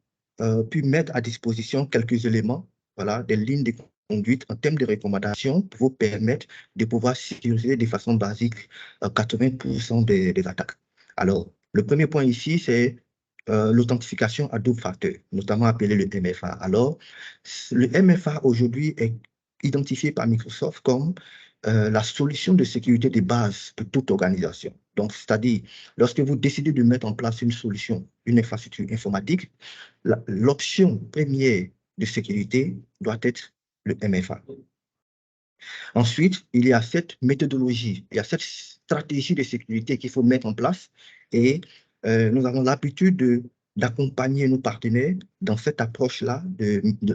[SPEAKER 6] pu mettre à disposition quelques éléments, voilà, des lignes de conduite en termes de recommandations pour vous permettre de pouvoir sécuriser de façon basique 80% des attaques. Alors, le premier point ici, c'est l'authentification à double facteur, notamment appelé le MFA. Alors, le MFA aujourd'hui est identifié par Microsoft comme la solution de sécurité de base pour toute organisation. Donc, c'est-à-dire, lorsque vous décidez de mettre en place une solution, une infrastructure informatique, l'option première de sécurité doit être le MFA. Ensuite, il y a cette méthodologie, il y a cette stratégie de sécurité qu'il faut mettre en place et nous avons l'habitude d'accompagner nos partenaires dans cette approche-là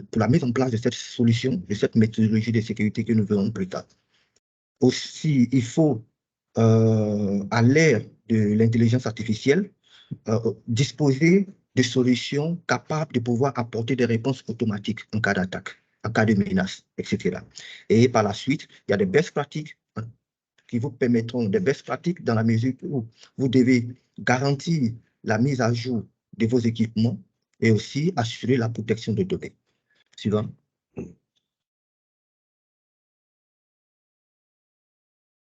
[SPEAKER 6] pour la mise en place de cette solution, de cette méthodologie de sécurité que nous verrons plus tard. Aussi, il faut, à l'ère de l'intelligence artificielle, disposer de solutions capables de pouvoir apporter des réponses automatiques en cas d'attaque, en cas de menace, etc. Et par la suite, il y a des best pratiques qui vous permettront, des best pratiques dans la mesure où vous devez garantir la mise à jour de vos équipements et aussi assurer la protection des données. Suivant.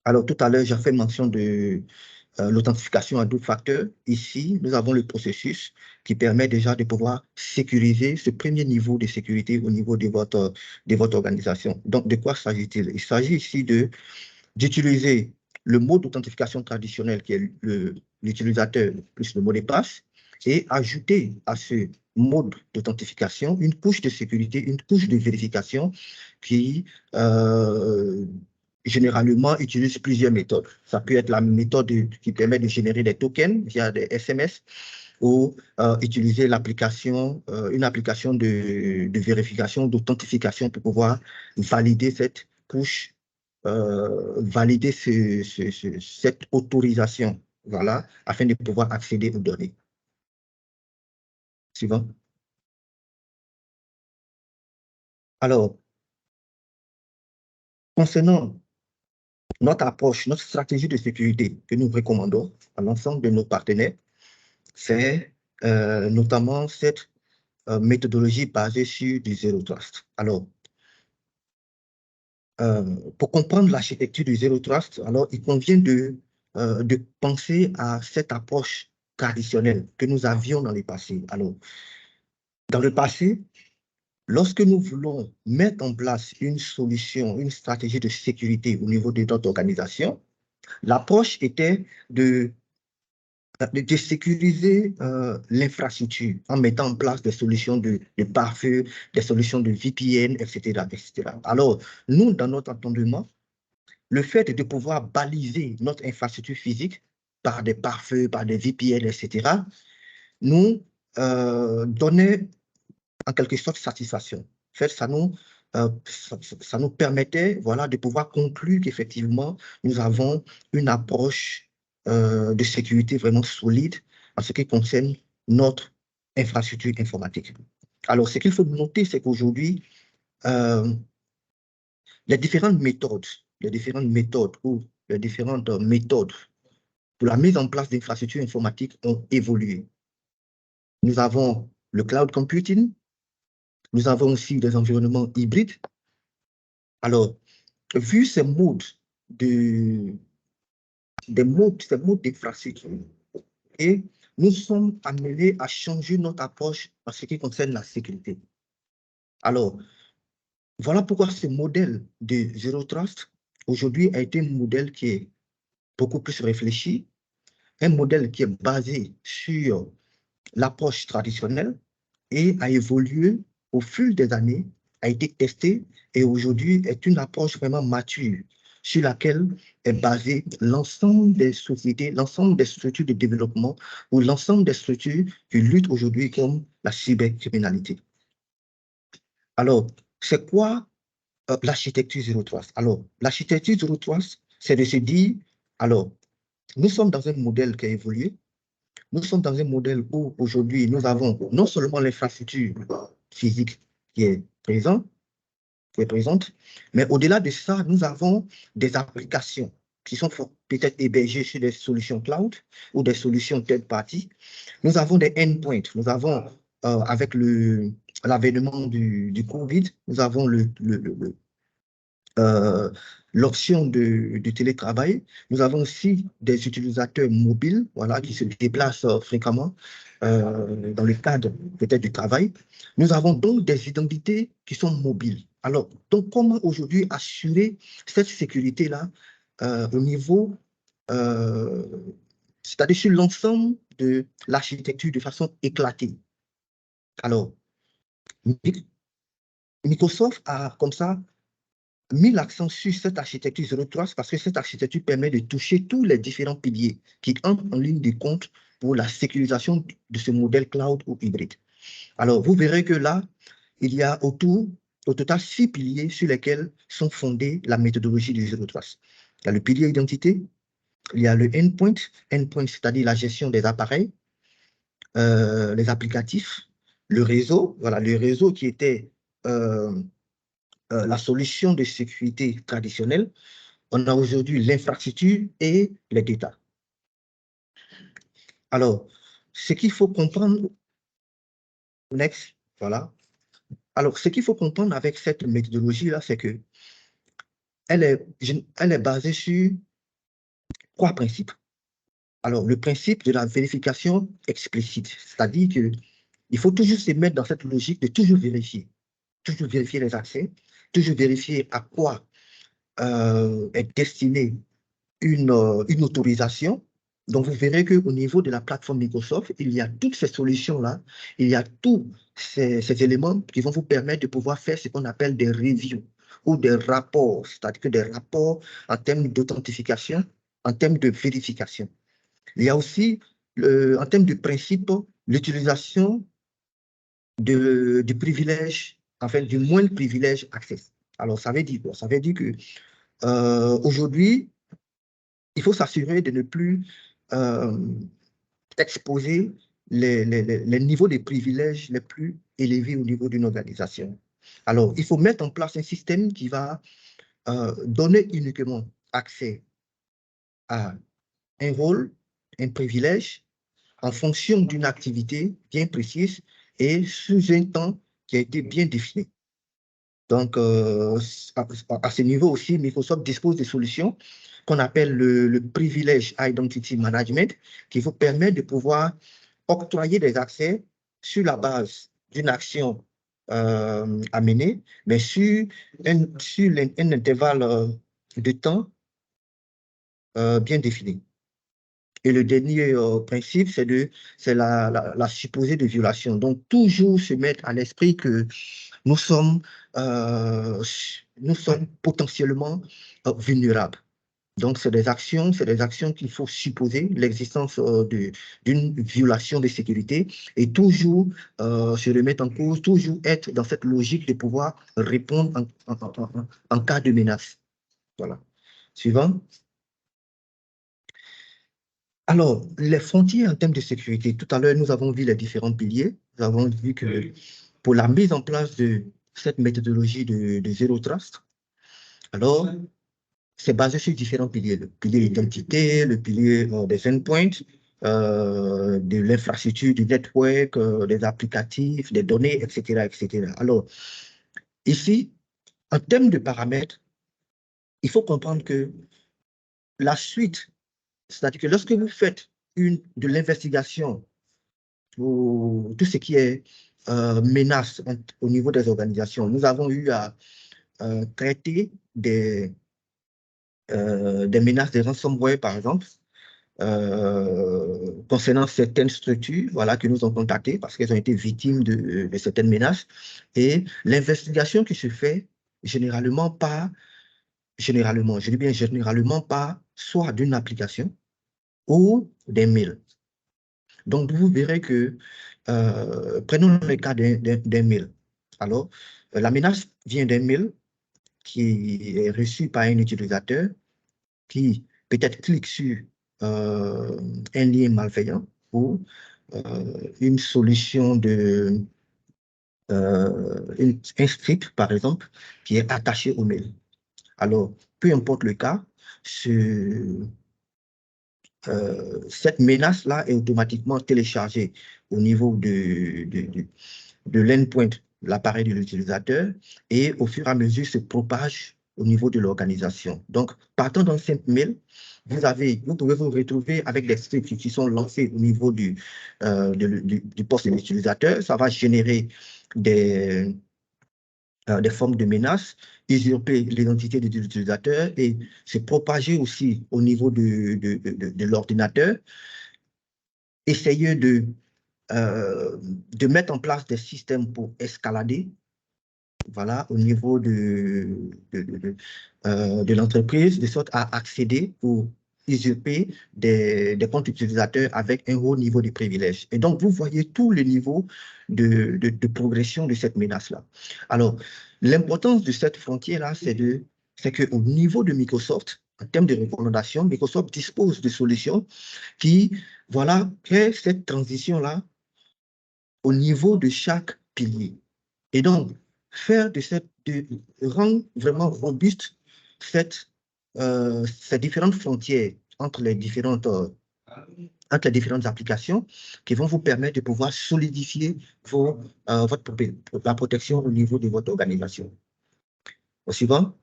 [SPEAKER 6] Alors, tout à l'heure, j'ai fait mention de l'authentification à double facteur. Ici, nous avons le processus qui permet déjà de pouvoir sécuriser ce premier niveau de sécurité au niveau de votre organisation. Donc, de quoi s'agit-il? Il s'agit ici d'utiliser le mode d'authentification traditionnel qui est l'utilisateur plus le mot de passe et ajouter à ce mode d'authentification une couche de sécurité, une couche de vérification qui généralement utilise plusieurs méthodes. Ça peut être la méthode qui permet de générer des tokens via des SMS ou utiliser l'application, une application de vérification, d'authentification pour pouvoir valider cette couche, valider cette autorisation, voilà, afin de pouvoir accéder aux données. Suivant. Alors, concernant notre approche, notre stratégie de sécurité que nous recommandons à l'ensemble de nos partenaires, c'est notamment cette méthodologie basée sur du Zero Trust. Alors, pour comprendre l'architecture du Zero Trust, alors il convient de penser à cette approche traditionnelle que nous avions dans le passé. Alors, dans le passé, lorsque nous voulons mettre en place une solution, une stratégie de sécurité au niveau de notre organisation, l'approche était de sécuriser l'infrastructure en mettant en place des solutions de pare-feu, des solutions de VPN, etc., etc. Alors, nous, dans notre entendement, le fait de pouvoir baliser notre infrastructure physique par des pare-feux, par des VPN, etc., nous donnait en quelque sorte satisfaction. En fait, ça nous permettait, voilà, de pouvoir conclure qu'effectivement, nous avons une approche de sécurité vraiment solide en ce qui concerne notre infrastructure informatique. Alors, ce qu'il faut noter, c'est qu'aujourd'hui, les différentes méthodes ou les différentes méthodes pour la mise en place d'infrastructures informatiques ont évolué. Nous avons le cloud computing, nous avons aussi des environnements hybrides. Alors, vu ces modes d'infrastructure, et nous sommes amenés à changer notre approche en ce qui concerne la sécurité. Alors, voilà pourquoi ce modèle de Zero Trust, aujourd'hui, a été un modèle qui est beaucoup plus réfléchi, un modèle qui est basé sur l'approche traditionnelle et a évolué au fil des années, a été testé et aujourd'hui est une approche vraiment mature sur laquelle est basé l'ensemble des sociétés, l'ensemble des structures de développement ou l'ensemble des structures qui luttent aujourd'hui contre la cybercriminalité. Alors, c'est quoi l'architecture Zero Trust? Alors, l'architecture Zero Trust, c'est de se dire, alors, nous sommes dans un modèle qui a évolué. Nous sommes dans un modèle où aujourd'hui, nous avons non seulement l'infrastructure physique qui est présente, mais au-delà de ça, nous avons des applications qui sont peut-être hébergées sur des solutions cloud ou des solutions third party. Nous avons des endpoints. Nous avons, avec l'avènement du Covid, nous avons l'option de télétravail. Nous avons aussi des utilisateurs mobiles, voilà, qui se déplacent fréquemment dans le cadre peut-être du travail. Nous avons donc des identités qui sont mobiles. Alors, donc comment aujourd'hui assurer cette sécurité-là au niveau, c'est-à-dire sur l'ensemble de l'architecture de façon éclatée? Alors, Microsoft a comme ça mis l'accent sur cette architecture Zero Trust parce que cette architecture permet de toucher tous les différents piliers qui entrent en ligne de compte pour la sécurisation de ce modèle cloud ou hybride. Alors, vous verrez que là, il y a au total 6 piliers sur lesquels sont fondées la méthodologie du Zero Trust. Il y a le pilier identité, il y a le endpoint, c'est-à-dire la gestion des appareils, les applicatifs, le réseau, voilà, le réseau qui était la solution de sécurité traditionnelle. On a aujourd'hui l'infrastructure et les data. Alors, ce qu'il faut comprendre, next, voilà. Alors, ce qu'il faut comprendre avec cette méthodologie-là, c'est que elle est basée sur 3 principes. Alors, le principe de la vérification explicite, c'est-à-dire qu'il faut toujours se mettre dans cette logique de toujours vérifier les accès, toujours vérifier à quoi est destinée une autorisation. Donc, vous verrez qu'au niveau de la plateforme Microsoft, il y a toutes ces solutions-là, il y a tous ces éléments qui vont vous permettre de pouvoir faire ce qu'on appelle des reviews ou des rapports, c'est-à-dire que des rapports en termes d'authentification, en termes de vérification. Il y a aussi, en termes de principe, l'utilisation du privilège, enfin du moindre privilège access. Alors, ça veut dire quoi? Ça veut dire que aujourd'hui, il faut s'assurer de ne plus exposer les niveaux de privilèges les plus élevés au niveau d'une organisation. Alors, il faut mettre en place un système qui va donner uniquement accès à un rôle, un privilège, en fonction d'une activité bien précise et sous un temps qui a été bien défini. Donc, à ce niveau aussi, Microsoft dispose de solutions qu'on appelle le Privilege Identity Management, qui vous permet de pouvoir octroyer des accès sur la base d'une action à mener, mais sur un intervalle de temps bien défini. Et le dernier principe, c'est la supposée de violation. Donc, toujours se mettre à l'esprit que nous sommes potentiellement vulnérables. Donc, c'est des actions qu'il faut supposer l'existence d'une violation de sécurité et toujours se remettre en cause, toujours être dans cette logique de pouvoir répondre en cas de menace. Voilà. Suivant. Alors, les frontières en termes de sécurité, tout à l'heure, nous avons vu les différents piliers. Nous avons vu que pour la mise en place de cette méthodologie de Zero Trust, alors, c'est basé sur différents piliers. Le pilier identité, le pilier des endpoints, de l'infrastructure, du network, des applicatifs, des données, etc., etc. Alors, ici, en termes de paramètres, il faut comprendre que la suite, c'est-à-dire que lorsque vous faites de l'investigation pour tout ce qui est menace au niveau des organisations, nous avons eu à traiter des menaces de ransomware, par exemple, concernant certaines structures voilà, que nous avons contactées parce qu'elles ont été victimes de certaines menaces. Et l'investigation qui se fait généralement pas, je dis bien généralement pas, soit d'une application ou des mails. Donc, vous verrez que, prenons le cas d'un mail. Alors, la menace vient d'un mail qui est reçu par un utilisateur qui peut-être clique sur un lien malveillant ou une solution un script, par exemple, qui est attaché au mail. Alors, peu importe le cas, cette menace-là est automatiquement téléchargée au niveau de l'endpoint, l'appareil de l'utilisateur, et au fur et à mesure se propage au niveau de l'organisation. Donc, partant d'un simple mail, vous pouvez vous retrouver avec des scripts qui sont lancés au niveau du poste de l'utilisateur. Ça va générer des formes de menaces, usurper l'identité de l'utilisateur et se propager aussi au niveau de l'ordinateur. Essayer de mettre en place des systèmes pour escalader, voilà, au niveau de l'entreprise, de sorte à accéder ou usurper des comptes utilisateurs avec un haut niveau de privilèges. Et donc, vous voyez tous les niveaux de progression de cette menace-là. Alors, l'importance de cette frontière-là, c'est qu'au niveau de Microsoft, en termes de recommandations, Microsoft dispose de solutions qui, voilà, créent cette transition-là au niveau de chaque pilier. Et donc, rendre vraiment robuste ces différentes frontières entre les différentes applications qui vont vous permettre de pouvoir solidifier la protection au niveau de votre organisation. Au suivant.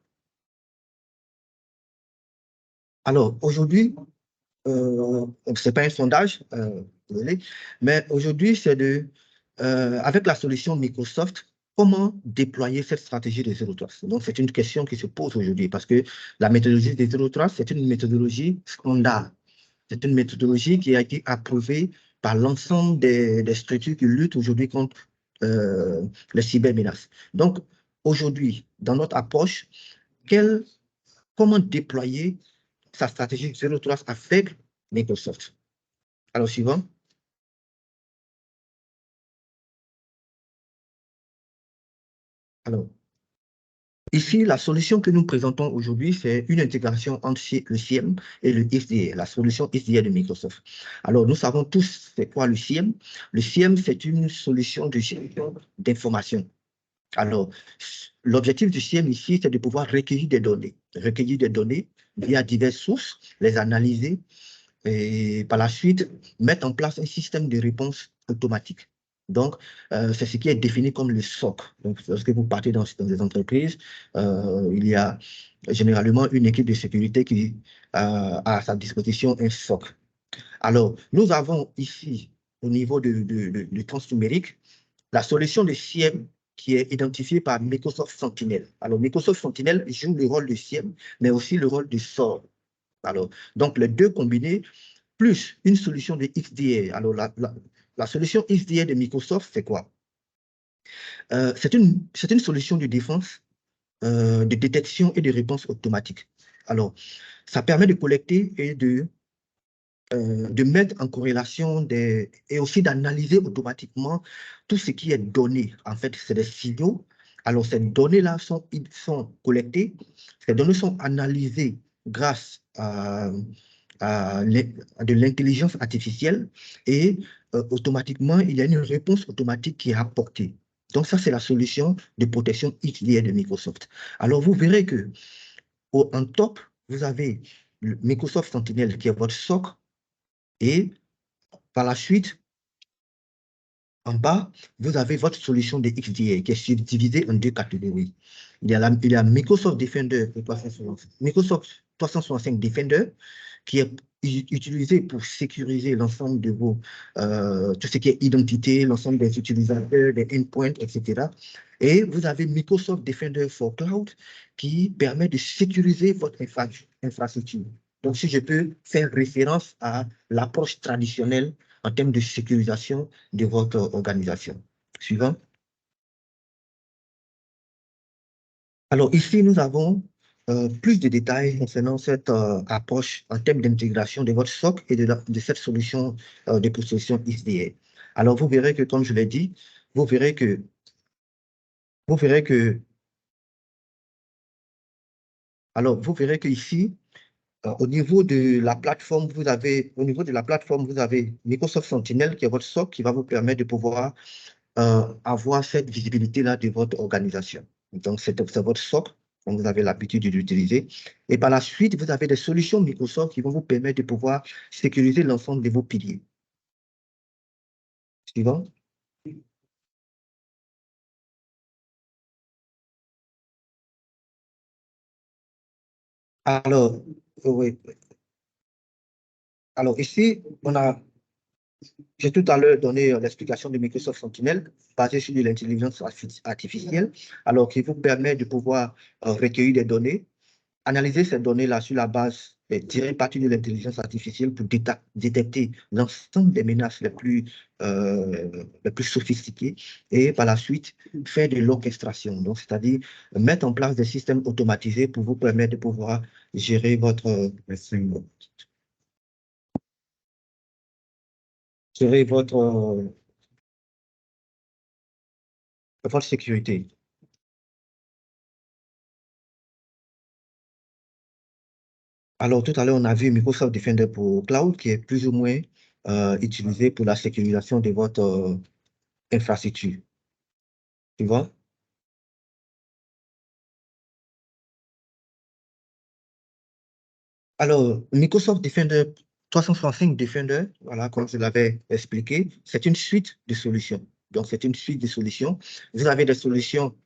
[SPEAKER 6] Alors, aujourd'hui, ce n'est pas un sondage, désolé, mais aujourd'hui, c'est avec la solution Microsoft, comment déployer cette stratégie de Zero Trust? Donc, c'est une question qui se pose aujourd'hui parce que la méthodologie de Zero Trust, c'est une méthodologie standard. C'est une méthodologie qui a été approuvée par l'ensemble des structures qui luttent aujourd'hui contre les cybermenaces. Donc, aujourd'hui, dans notre approche, comment déployer sa stratégie Zero Trust avec Microsoft? Alors, suivant. Alors, Ici, la solution que nous présentons aujourd'hui, c'est une intégration entre le CIEM et le XDR, la solution XDR de Microsoft. Alors, nous savons tous c'est quoi le CIEM. Le CIEM, c'est une solution de gestion d'information. Alors, l'objectif du CIEM ici, c'est de pouvoir recueillir des données via diverses sources, les analyser et par la suite mettre en place un système de réponse automatique. Donc, c'est ce qui est défini comme le SOC. Donc, lorsque vous partez dans des entreprises, il y a généralement une équipe de sécurité qui a à sa disposition un SOC. Alors, nous avons ici, au niveau du transnumérique, la solution de CIEM qui est identifiée par Microsoft Sentinel. Alors, Microsoft Sentinel joue le rôle de CIEM, mais aussi le rôle de SOC. Alors, donc, les deux combinés, plus une solution de XDR. Alors, la solution XDR de Microsoft, c'est quoi? C'est une solution de défense, de détection et de réponse automatique. Alors, ça permet de collecter et de mettre en corrélation et aussi d'analyser automatiquement tout ce qui est donné. En fait, c'est des signaux. Alors, ces données-là sont collectées, ces données sont analysées grâce à de l'intelligence artificielle et automatiquement, il y a une réponse automatique qui est apportée. Donc, ça, c'est la solution de protection XDR de Microsoft. Alors, vous verrez que en top, vous avez le Microsoft Sentinel qui est votre SOC et par la suite, en bas, vous avez votre solution de XDR qui est subdivisée en deux catégories. Il y a Microsoft Defender et Microsoft 365 Defender qui est utilisé pour sécuriser l'ensemble de vos, tout ce qui est identité, l'ensemble des utilisateurs, des endpoints, etc. Et vous avez Microsoft Defender for Cloud qui permet de sécuriser votre infrastructure. Donc, si je peux faire référence à l'approche traditionnelle en termes de sécurisation de votre organisation. Suivant. Alors, ici, nous avons plus de détails concernant cette approche en termes d'intégration de votre SOC et de cette solution de protection XDR. Alors, vous verrez que, comme je l'ai dit, vous verrez que ici, au niveau de la plateforme, vous avez Microsoft Sentinel, qui est votre SOC, qui va vous permettre de pouvoir avoir cette visibilité-là de votre organisation. Donc, c'est votre SOC, comme vous avez l'habitude d'utiliser. Et par la suite, vous avez des solutions Microsoft qui vont vous permettre de pouvoir sécuriser l'ensemble de vos piliers. Suivant. Alors, oui. Alors, ici, j'ai tout à l'heure donné l'explication de Microsoft Sentinel basée sur de l'intelligence artificielle, alors qui vous permet de pouvoir recueillir des données, analyser ces données-là sur la base, tirer parti de l'intelligence artificielle pour détecter l'ensemble des menaces les plus sophistiquées et par la suite faire de l'orchestration, donc c'est-à-dire mettre en place des systèmes automatisés pour vous permettre de pouvoir gérer votre sécurité. Alors, tout à l'heure, on a vu Microsoft Defender pour Cloud, qui est plus ou moins utilisé pour la sécurisation de votre infrastructure. Tu vois? Alors, Microsoft Defender 365 Defender, voilà, comme je l'avais expliqué, c'est une suite de solutions. Donc, c'est une suite de solutions. Vous avez des solutions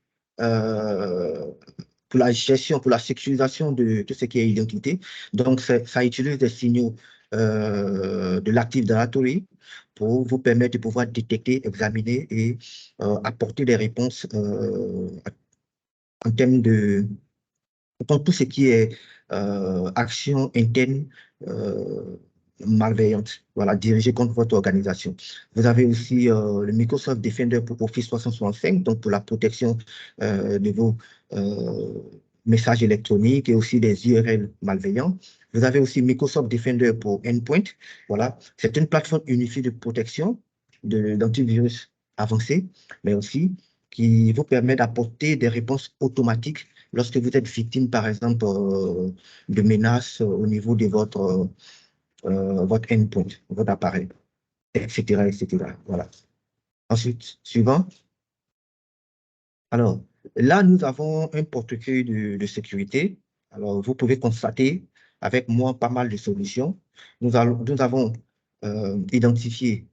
[SPEAKER 6] pour la gestion, pour la sécurisation de tout ce qui est identité. Donc, ça utilise des signaux de l'Active Directory pour vous permettre de pouvoir détecter, examiner et apporter des réponses en termes de tout ce qui est action interne malveillante, voilà, dirigée contre votre organisation. Vous avez aussi le Microsoft Defender pour Office 365, donc pour la protection de vos messages électroniques et aussi des URL malveillants. Vous avez aussi Microsoft Defender pour Endpoint, voilà, c'est une plateforme unifiée de protection d'antivirus avancé, mais aussi qui vous permet d'apporter des réponses automatiques lorsque vous êtes victime, par exemple, de menaces au niveau de votre endpoint, votre appareil, etc., etc. Voilà. Ensuite, suivant. Alors, là, nous avons un portefeuille de sécurité. Alors, vous pouvez constater avec moi pas mal de solutions. Nous avons identifié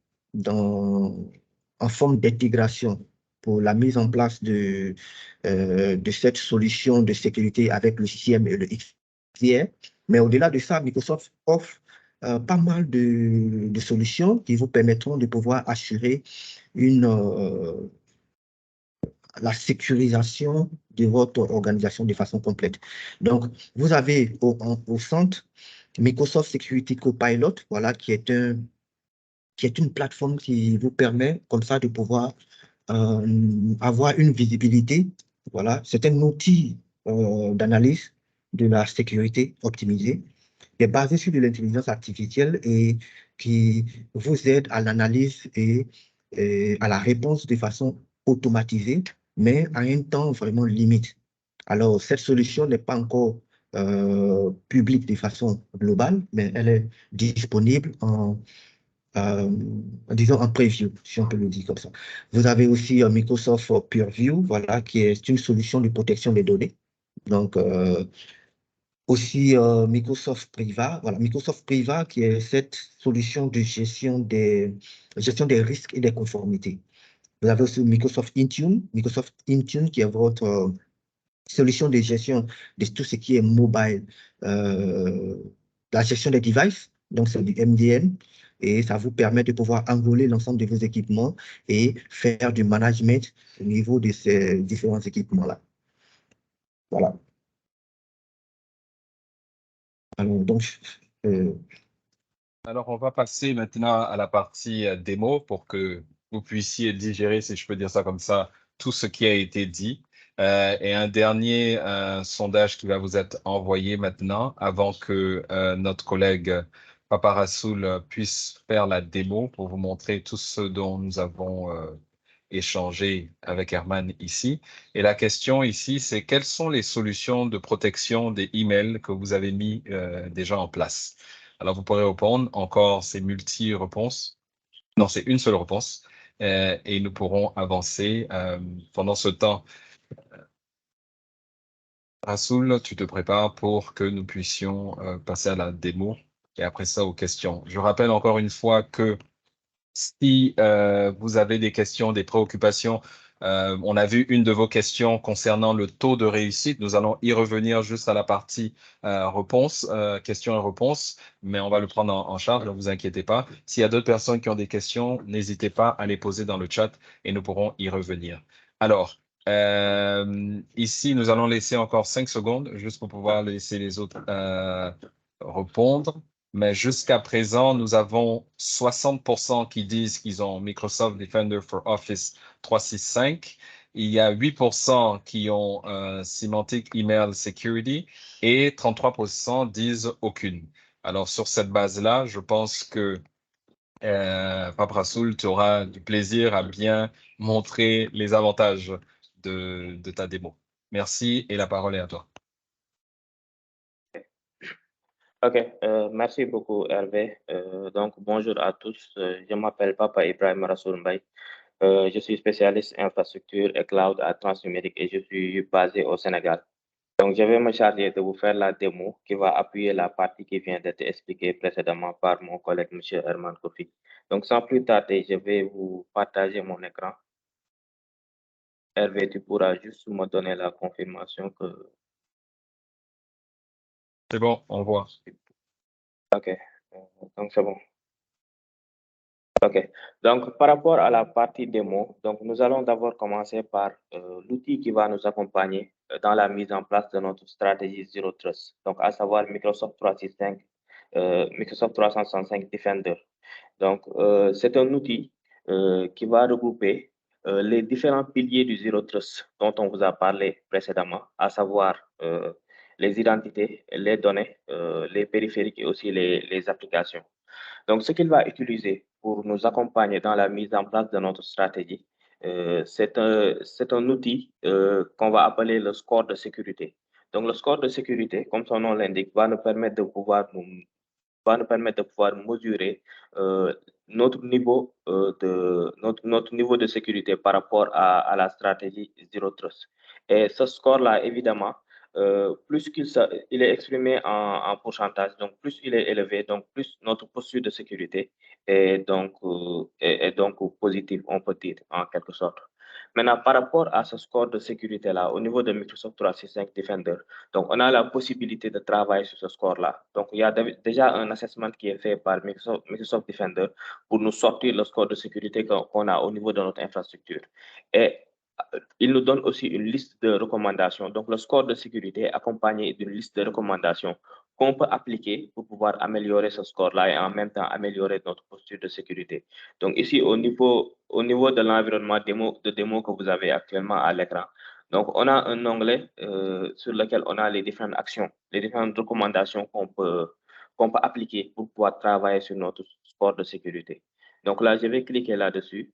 [SPEAKER 6] en forme d'intégration pour la mise en place de cette solution de sécurité avec le CIEM et le XDR. Mais au-delà de ça, Microsoft offre pas mal de solutions qui vous permettront de pouvoir assurer la sécurisation de votre organisation de façon complète. Donc, vous avez au centre Microsoft Security Copilot, voilà, qui est une plateforme qui vous permet comme ça de pouvoir avoir une visibilité. Voilà, c'est un outil d'analyse de la sécurité optimisée qui est basé sur de l'intelligence artificielle et qui vous aide à l'analyse et à la réponse de façon automatisée, mais à un temps vraiment limite. Alors, cette solution n'est pas encore publique de façon globale, mais elle est disponible disons en preview, si on peut le dire comme ça. Vous avez aussi Microsoft Purview, voilà, qui est une solution de protection des données. Donc, aussi Microsoft Priva, voilà, Microsoft Priva qui est cette solution de gestion des risques et des conformités. Vous avez aussi Microsoft Intune qui est votre solution de gestion de tout ce qui est mobile, la gestion des devices, donc c'est du MDM, et ça vous permet de pouvoir enrôler l'ensemble de vos équipements et faire du management au niveau de ces différents équipements-là. Voilà. Alors, donc,
[SPEAKER 1] Alors, on va passer maintenant à la partie démo pour que vous puissiez digérer, si je peux dire ça comme ça, tout ce qui a été dit. Et un dernier sondage qui va vous être envoyé maintenant avant que notre collègue Papa Rassoul puisse faire la démo pour vous montrer tout ce dont nous avons échangé avec Herman ici. Et la question ici, c'est quelles sont les solutions de protection des emails que vous avez mis déjà en place? Alors, vous pourrez répondre. Encore, c'est multi-réponses. Non, c'est une seule réponse. Et nous pourrons avancer. Pendant ce temps, Rassoul, tu te prépares pour que nous puissions passer à la démo et après ça aux questions. Je rappelle encore une fois que si vous avez des questions, des préoccupations, on a vu une de vos questions concernant le taux de réussite. Nous allons y revenir juste à la partie questions et réponses, mais on va le prendre en charge, ne vous inquiétez pas. S'il y a d'autres personnes qui ont des questions, n'hésitez pas à les poser dans le chat et nous pourrons y revenir. Alors, ici, nous allons laisser encore 5 secondes juste pour pouvoir laisser les autres répondre. Mais jusqu'à présent, nous avons 60% qui disent qu'ils ont Microsoft Defender for Office 365. Il y a 8% qui ont Symantec Email Security et 33% disent aucune. Alors, sur cette base-là, je pense que Pape Rassoul, tu auras du plaisir à bien montrer les avantages de ta démo. Merci et la parole est à toi.
[SPEAKER 7] Ok, merci beaucoup Hervé. Donc bonjour à tous, je m'appelle Papa Ibrahim Rassoul Mbaye. Je suis spécialiste infrastructure et cloud à Transnumérique et je suis basé au Sénégal. Donc je vais me charger de vous faire la démo qui va appuyer la partie qui vient d'être expliquée précédemment par mon collègue M. Herman Kofi. Donc sans plus tarder, je vais vous partager mon écran. Hervé, tu pourras juste me donner la confirmation que...
[SPEAKER 1] C'est bon, on voit.
[SPEAKER 7] Ok, donc c'est bon. Ok, donc par rapport à la partie démo, donc nous allons d'abord commencer par l'outil qui va nous accompagner dans la mise en place de notre stratégie Zero Trust, donc à savoir Microsoft 365 Defender. Donc c'est un outil qui va regrouper les différents piliers du Zero Trust dont on vous a parlé précédemment, à savoir les identités, les données, les périphériques et aussi les applications. Donc, ce qu'il va utiliser pour nous accompagner dans la mise en place de notre stratégie, c'est un outil qu'on va appeler le score de sécurité. Donc, le score de sécurité, comme son nom l'indique, va nous permettre de pouvoir mesurer notre niveau de sécurité par rapport à la stratégie Zero Trust. Et ce score-là, évidemment, plus il est exprimé en pourcentage, donc plus il est élevé, donc plus notre posture de sécurité est donc positive, on peut dire, en quelque sorte. Maintenant, par rapport à ce score de sécurité-là, au niveau de Microsoft 365 Defender, donc on a la possibilité de travailler sur ce score-là. Donc, il y a déjà un assessment qui est fait par Microsoft Defender pour nous sortir le score de sécurité qu'on a au niveau de notre infrastructure. Et il nous donne aussi une liste de recommandations. Donc, le score de sécurité est accompagné d'une liste de recommandations qu'on peut appliquer pour pouvoir améliorer ce score-là et en même temps améliorer notre posture de sécurité. Donc, ici, au niveau de l'environnement de démo que vous avez actuellement à l'écran, donc, on a un onglet sur lequel on a les différentes actions, les différentes recommandations qu'on peut appliquer pour pouvoir travailler sur notre score de sécurité. Donc là, je vais cliquer là-dessus.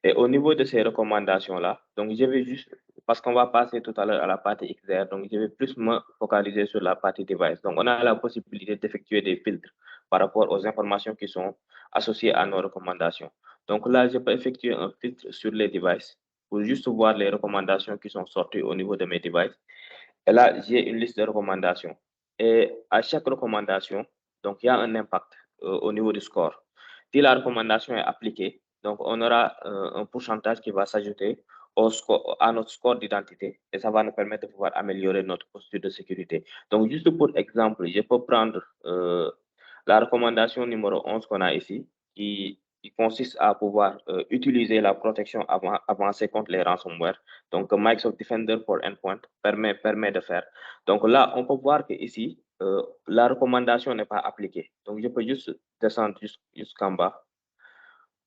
[SPEAKER 7] Et au niveau de ces recommandations-là, donc je vais juste, parce qu'on va passer tout à l'heure à la partie XR, donc je vais plus me focaliser sur la partie device. Donc on a la possibilité d'effectuer des filtres par rapport aux informations qui sont associées à nos recommandations. Donc là, je peux effectuer un filtre sur les devices pour juste voir les recommandations qui sont sorties au niveau de mes devices. Et là, j'ai une liste de recommandations. Et à chaque recommandation, donc il y a un impact au niveau du score. Si la recommandation est appliquée, donc on aura un pourcentage qui va s'ajouter à notre score d'identité et ça va nous permettre de pouvoir améliorer notre posture de sécurité. Donc, juste pour exemple, je peux prendre la recommandation numéro 11 qu'on a ici, qui consiste à pouvoir utiliser la protection avancée contre les ransomware. Donc, Microsoft Defender for Endpoint permet de faire. Donc là, on peut voir que ici, la recommandation n'est pas appliquée. Donc, je peux juste descendre jusqu'en bas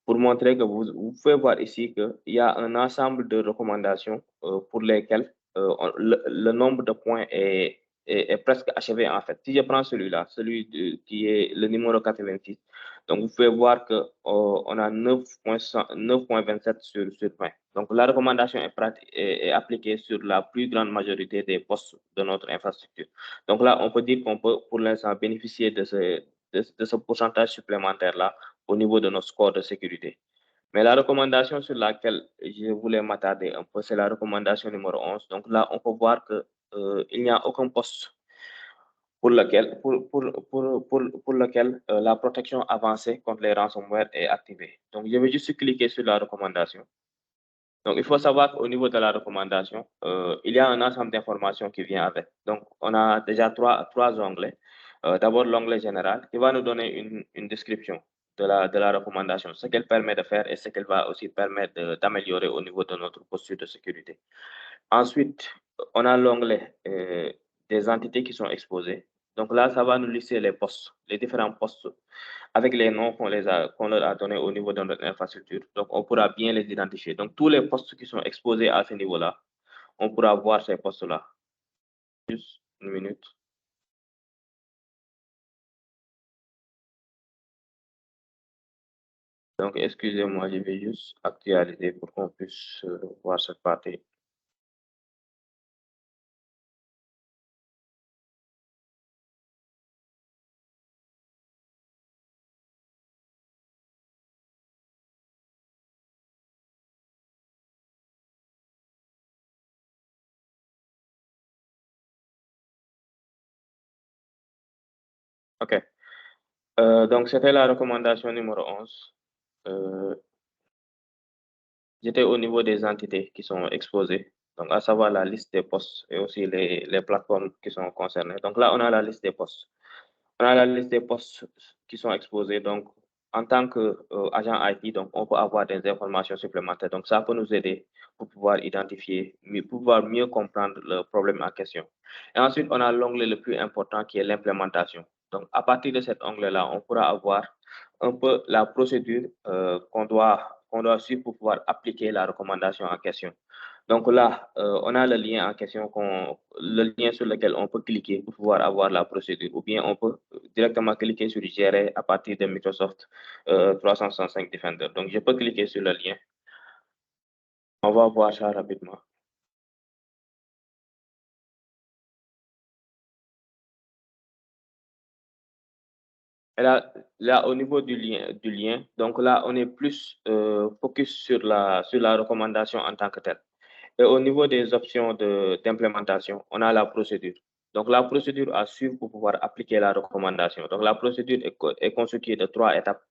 [SPEAKER 7] pour montrer que vous pouvez voir ici qu'il y a un ensemble de recommandations pour lesquelles le nombre de points est presque achevé en fait. Si je prends celui-là, qui est le numéro 86, donc vous pouvez voir qu'on a 9,27 sur 20. Donc la recommandation est appliquée sur la plus grande majorité des postes de notre infrastructure. Donc là, on peut dire qu'on peut pour l'instant bénéficier de ce pourcentage supplémentaire-là au niveau de nos scores de sécurité. Mais la recommandation sur laquelle je voulais m'attarder un peu, c'est la recommandation numéro 11. Donc là, on peut voir qu'il n'y a aucun poste pour lequel la protection avancée contre les ransomware est activée. Donc, je vais juste cliquer sur la recommandation. Donc, il faut savoir qu'au niveau de la recommandation, il y a un ensemble d'informations qui vient avec. Donc, on a déjà trois onglets. D'abord, l'onglet général qui va nous donner une description de la recommandation, ce qu'elle permet de faire et ce qu'elle va aussi permettre d'améliorer au niveau de notre posture de sécurité. Ensuite, on a l'onglet des entités qui sont exposées. Donc là, ça va nous lister les postes, les différents postes avec les noms qu'on leur a donnés au niveau de notre infrastructure. Donc, on pourra bien les identifier. Donc, tous les postes qui sont exposés à ce niveau-là, on pourra voir ces postes-là. Juste une minute. Donc, excusez-moi, je vais juste actualiser pour qu'on puisse voir cette partie. OK. Donc, c'était la recommandation numéro 11. J'étais au niveau des entités qui sont exposées, donc à savoir la liste des postes et aussi les plateformes qui sont concernées. Donc là, on a la liste des postes. On a la liste des postes qui sont exposés. Donc, en tant qu'agent IT, donc, on peut avoir des informations supplémentaires. Donc, ça peut nous aider pour pouvoir identifier, pour pouvoir mieux comprendre le problème en question. Et ensuite, on a l'onglet le plus important qui est l'implémentation. Donc, à partir de cet onglet-là, on pourra avoir un peu la procédure qu'on doit suivre pour pouvoir appliquer la recommandation en question. Donc là, on a le lien en question, le lien sur lequel on peut cliquer pour pouvoir avoir la procédure, ou bien on peut directement cliquer sur gérer à partir de Microsoft 365 Defender. Donc, je peux cliquer sur le lien On va voir ça rapidement. Et là, au niveau du lien, donc là, on est plus focus sur la recommandation en tant que telle. Et au niveau des options d'implémentation, on a la procédure. Donc, la procédure à suivre pour pouvoir appliquer la recommandation. Donc, la procédure est constituée de 3 étapes.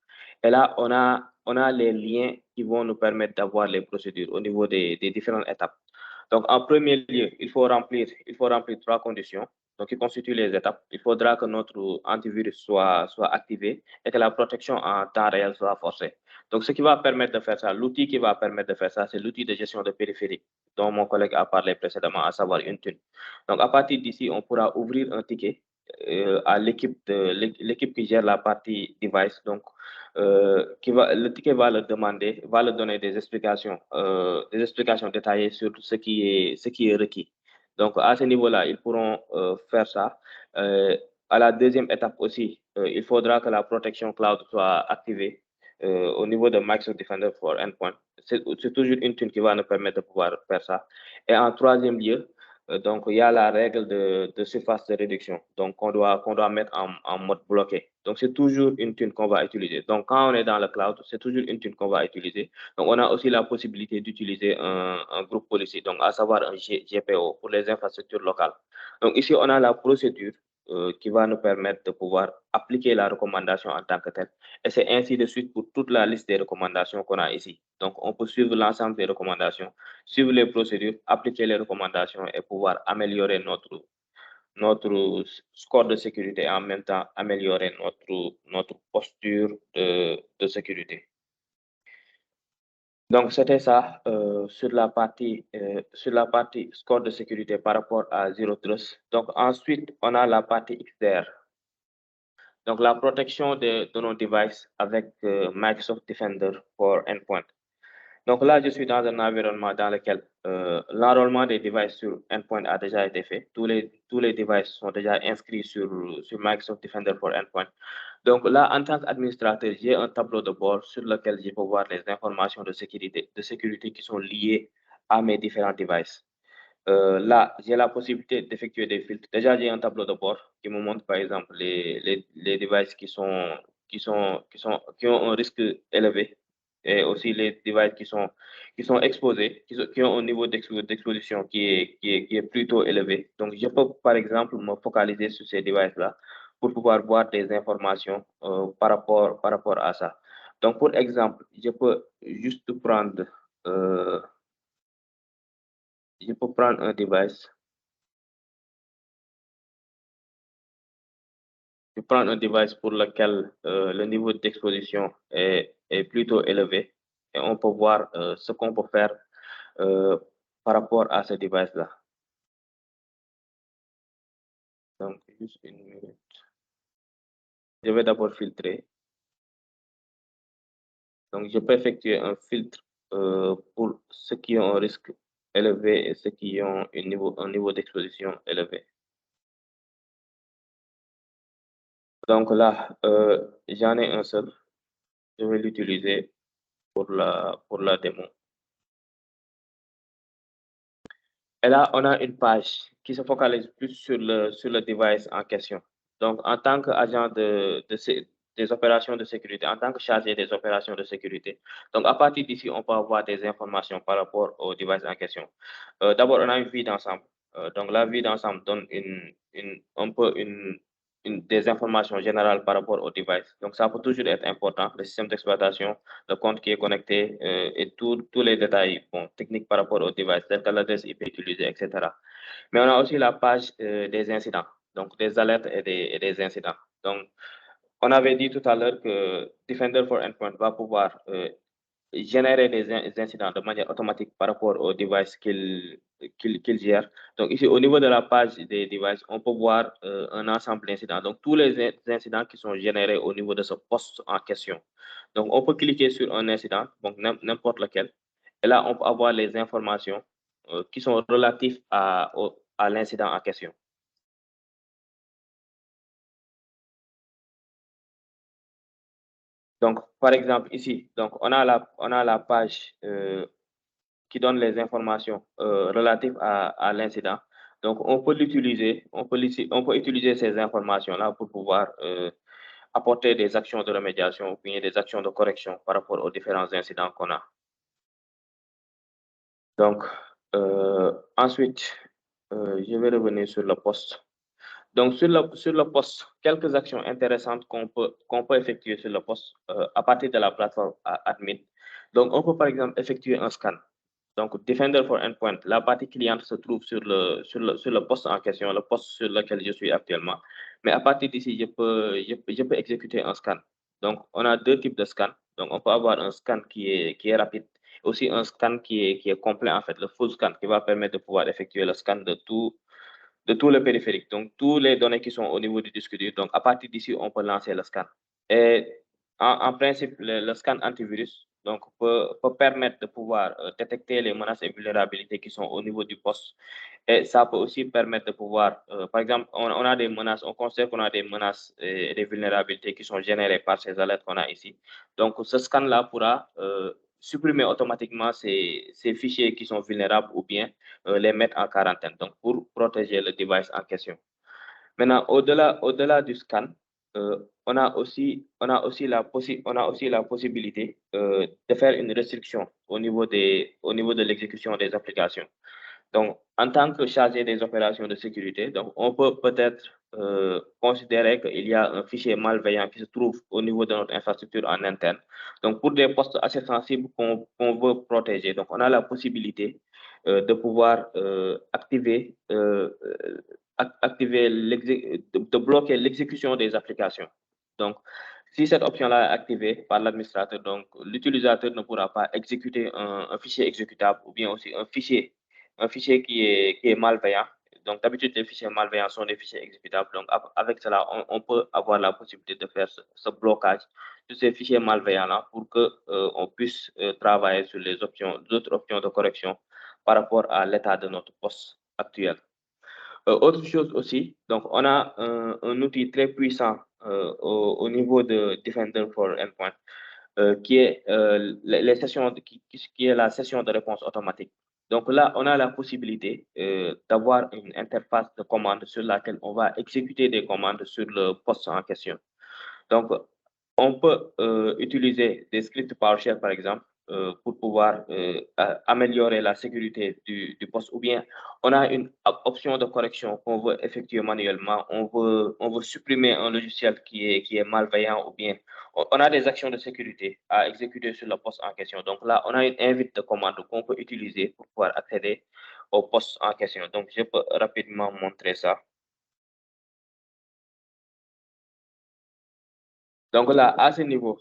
[SPEAKER 7] Et là, on a les liens qui vont nous permettre d'avoir les procédures au niveau des différentes étapes. Donc, en premier lieu, il faut remplir 3 conditions. Donc, qui constituent les étapes. Il faudra que notre antivirus soit activé et que la protection en temps réel soit forcée. Donc, ce qui va permettre de faire ça, l'outil qui va permettre de faire ça, c'est l'outil de gestion de périphérique dont mon collègue a parlé précédemment, à savoir Intune. Donc, à partir d'ici, on pourra ouvrir un ticket à l'équipe qui gère la partie device. Donc, le ticket va le donner des explications détaillées sur ce qui est requis. Donc, à ce niveau-là, ils pourront faire ça. À la deuxième étape aussi, il faudra que la protection cloud soit activée au niveau de Microsoft Defender for Endpoint. C'est toujours Intune qui va nous permettre de pouvoir faire ça. Et en troisième lieu, donc, il y a la règle de surface de réduction, donc qu'on doit mettre en mode bloqué. Donc, c'est toujours Intune qu'on va utiliser. Donc, quand on est dans le cloud, c'est toujours Intune qu'on va utiliser. Donc, on a aussi la possibilité d'utiliser un groupe policy, donc à savoir un GPO pour les infrastructures locales. Donc, ici, on a la procédure qui va nous permettre de pouvoir appliquer la recommandation en tant que telle. Et c'est ainsi de suite pour toute la liste des recommandations qu'on a ici. Donc, on peut suivre l'ensemble des recommandations, suivre les procédures, appliquer les recommandations et pouvoir améliorer notre score de sécurité et en même temps améliorer notre posture de sécurité. Donc, c'était ça sur la partie score de sécurité par rapport à Zero Trust. Donc, ensuite, on a la partie XDR. Donc, la protection de nos devices avec Microsoft Defender for Endpoint. Donc là, je suis dans un environnement dans lequel l'enrôlement des devices sur Endpoint a déjà été fait. Tous les devices sont déjà inscrits sur Microsoft Defender for Endpoint. Donc là, en tant qu'administrateur, j'ai un tableau de bord sur lequel je peux voir les informations de sécurité qui sont liées à mes différents devices. Là, j'ai la possibilité d'effectuer des filtres. Déjà, j'ai un tableau de bord qui me montre, par exemple, les devices qui ont un risque élevé et aussi les devices qui sont exposés, qui ont un niveau d'exposition qui est plutôt élevé. Donc, je peux, par exemple, me focaliser sur ces devices-là pour pouvoir voir des informations par rapport à ça. Donc, pour exemple, je peux juste prendre un device. Je prends un device pour lequel le niveau d'exposition est plutôt élevé et on peut voir ce qu'on peut faire par rapport à ce device-là. Donc, juste une minute. Je vais d'abord filtrer. Donc, je peux effectuer un filtre pour ceux qui ont un risque élevé et ceux qui ont un niveau d'exposition élevé. Donc là, j'en ai un seul. Je vais l'utiliser pour la démo. Et là, on a une page qui se focalise plus sur le device en question. Donc, en tant qu'agent des opérations de sécurité, en tant que chargé des opérations de sécurité. Donc, à partir d'ici, on peut avoir des informations par rapport au device en question. D'abord, on a une vue d'ensemble. Donc, la vue d'ensemble donne des informations générales par rapport au device. Donc, ça peut toujours être important, le système d'exploitation, le compte qui est connecté et tous les détails techniques par rapport au device, tels que l'adresse IP utilisée, etc. Mais on a aussi la page des incidents, donc des alertes et des incidents. Donc, on avait dit tout à l'heure que Defender for Endpoint va pouvoir générer des incidents de manière automatique par rapport aux devices qu'il gère. Donc ici, au niveau de la page des devices, on peut voir un ensemble d'incidents. Donc tous les incidents qui sont générés au niveau de ce poste en question. Donc on peut cliquer sur un incident, donc n'importe lequel. Et là, on peut avoir les informations qui sont relatives à l'incident en question. Donc, par exemple, ici, donc on a la page qui donne les informations relatives à l'incident. Donc, on peut l'utiliser, on peut utiliser ces informations-là pour pouvoir apporter des actions de remédiation ou bien des actions de correction par rapport aux différents incidents qu'on a. Donc, ensuite, je vais revenir sur le poste. Donc, sur le poste, quelques actions intéressantes qu'on peut effectuer sur le poste à partir de la plateforme admin. Donc, on peut par exemple effectuer un scan. Donc, Defender for Endpoint, la partie cliente se trouve sur le poste en question, le poste sur lequel je suis actuellement. Mais à partir d'ici, je peux exécuter un scan. Donc, on a deux types de scans. Donc, on peut avoir un scan qui est rapide, aussi un scan qui est complet, en fait, le full scan, qui va permettre de pouvoir effectuer le scan de tout le périphérique. Donc, toutes les données qui sont au niveau du disque dur. Donc, à partir d'ici, on peut lancer le scan. Et en principe, le scan antivirus donc, peut permettre de pouvoir détecter les menaces et vulnérabilités qui sont au niveau du poste. Et ça peut aussi permettre de pouvoir, par exemple, on a des menaces, on considère qu'on a des menaces et des vulnérabilités qui sont générées par ces alertes qu'on a ici. Donc, ce scan-là pourra supprimer automatiquement ces fichiers qui sont vulnérables ou bien les mettre en quarantaine, donc pour protéger le device en question. Maintenant, au-delà du scan, on a aussi la possibilité de faire une restriction au niveau de l'exécution des applications. Donc, en tant que chargé des opérations de sécurité, donc on peut peut-être considérer qu'il y a un fichier malveillant qui se trouve au niveau de notre infrastructure en interne. Donc, pour des postes assez sensibles qu'on veut protéger, donc on a la possibilité de pouvoir activer de bloquer l'exécution des applications. Donc, si cette option-là est activée par l'administrateur, donc l'utilisateur ne pourra pas exécuter un fichier exécutable ou bien aussi un fichier qui est malveillant. Donc, d'habitude, les fichiers malveillants sont des fichiers exécutables. Donc, avec cela, on peut avoir la possibilité de faire ce blocage de ces fichiers malveillants-là pour qu'on puisse travailler sur les d'autres options de correction par rapport à l'état de notre poste actuel. Autre chose aussi, donc on a un outil très puissant au niveau de Defender for Endpoint, qui est les sessions qui est la session de réponse automatique. Donc là, on a la possibilité d'avoir une interface de commande sur laquelle on va exécuter des commandes sur le poste en question. Donc, on peut utiliser des scripts PowerShell, par exemple, pour pouvoir améliorer la sécurité du poste, ou bien on a une option de correction qu'on veut effectuer manuellement, on veut supprimer un logiciel qui est malveillant, ou bien on a des actions de sécurité à exécuter sur le poste en question. Donc là, on a une invite de commande qu'on peut utiliser pour pouvoir accéder au poste en question. Donc, je peux rapidement montrer ça. Donc là, à ce niveau,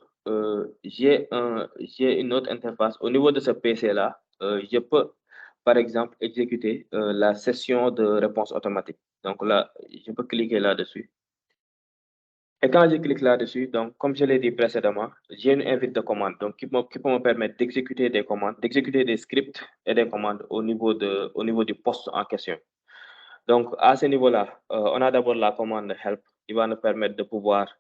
[SPEAKER 7] j'ai une autre interface. Au niveau de ce PC-là, je peux, par exemple, exécuter la session de réponse automatique. Donc là, je peux cliquer là-dessus. Et quand je clique là-dessus, donc, comme je l'ai dit précédemment, j'ai une invite de commande donc, qui peut me permettre d'exécuter des commandes, d'exécuter des scripts et des commandes au niveau du poste en question. Donc, à ce niveau-là, on a d'abord la commande help qui va nous permettre de pouvoir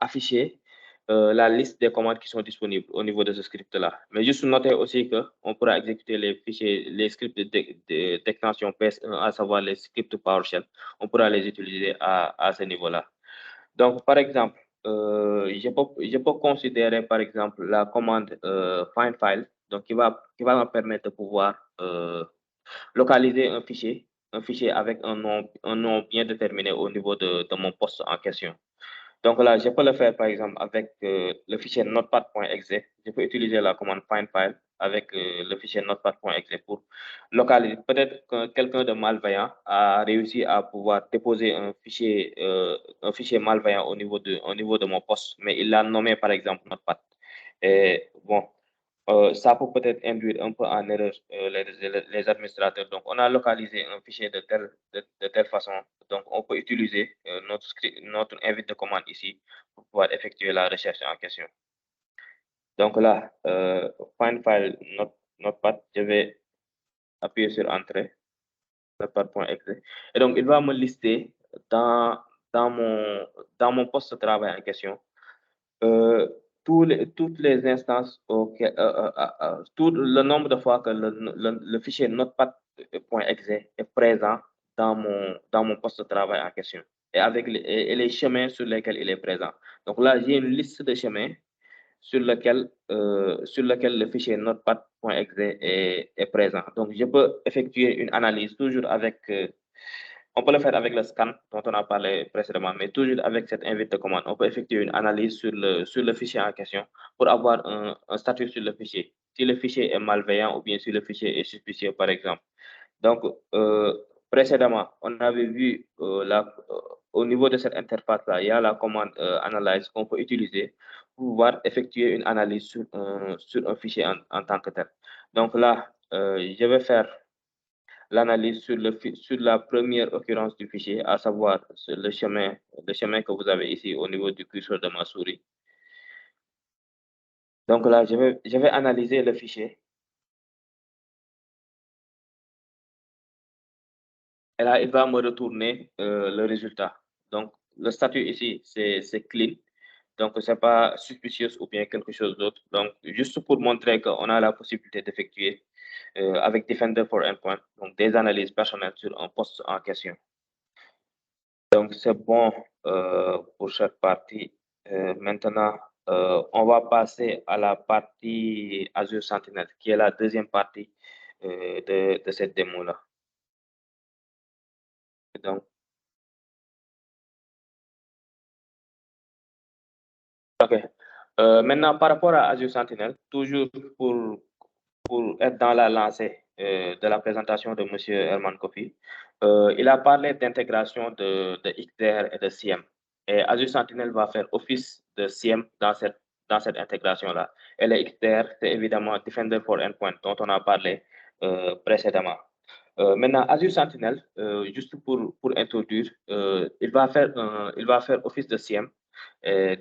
[SPEAKER 7] afficher la liste des commandes qui sont disponibles au niveau de ce script-là. Mais juste noter aussi qu'on pourra exécuter les scripts d'extension PS1, à savoir les scripts PowerShell. On pourra les utiliser à ce niveau-là. Donc, par exemple, je peux considérer, par exemple, la commande find file, donc qui va me permettre de pouvoir localiser un fichier avec un nom bien déterminé au niveau de mon poste en question. Donc là, je peux le faire par exemple avec le fichier notepad.exe. Je peux utiliser la commande find file avec le fichier notepad.exe pour localiser. Peut-être que quelqu'un de malveillant a réussi à pouvoir déposer un fichier malveillant au niveau de mon poste, mais il l'a nommé par exemple notepad. Et bon, ça peut peut-être induire un peu en erreur les administrateurs. Donc, on a localisé un fichier de telle façon. Donc, on peut utiliser notre invite de commande ici pour pouvoir effectuer la recherche en question. Donc là, find file notepad, je vais appuyer sur entrée, notepad.exe. Et donc, il va me lister dans mon poste de travail en question toutes les instances, tout le nombre de fois que le fichier notepad.exe est présent dans mon poste de travail en question et avec les chemins sur lesquels il est présent. Donc là, j'ai une liste de chemins sur lequel le fichier notepad.exe est présent. Donc, je peux effectuer une analyse toujours avec, on peut le faire avec le scan dont on a parlé précédemment, mais toujours avec cette invite de commande, on peut effectuer une analyse sur le fichier en question pour avoir un statut sur le fichier. Si le fichier est malveillant ou bien si le fichier est suspicieux, par exemple. Donc, précédemment, on avait vu au niveau de cette interface-là, il y a la commande analyze qu'on peut utiliser pour pouvoir effectuer une analyse sur un fichier en tant que tel. Donc là, je vais faire l'analyse sur la première occurrence du fichier, à savoir le chemin que vous avez ici au niveau du curseur de ma souris. Donc là, je vais analyser le fichier. Et là, il va me retourner le résultat. Donc, le statut ici, c'est clean. Donc, ce n'est pas suspicious ou bien quelque chose d'autre. Donc, juste pour montrer qu'on a la possibilité d'effectuer avec Defender for Endpoint, donc des analyses personnelles sur un poste en question. Donc, c'est bon pour cette partie. Maintenant, on va passer à la partie Azure Sentinel, qui est la deuxième partie de cette démo-là. Donc, OK. Maintenant, par rapport à Azure Sentinel, toujours pour être dans la lancée de la présentation de M. Herman Kofi, il a parlé d'intégration de XDR et de CIEM. Et Azure Sentinel va faire office de CIEM dans cette intégration-là. Et le XDR, c'est évidemment Defender for Endpoint, dont on a parlé précédemment. Maintenant, Azure Sentinel, juste pour introduire, il va faire office de CIEM.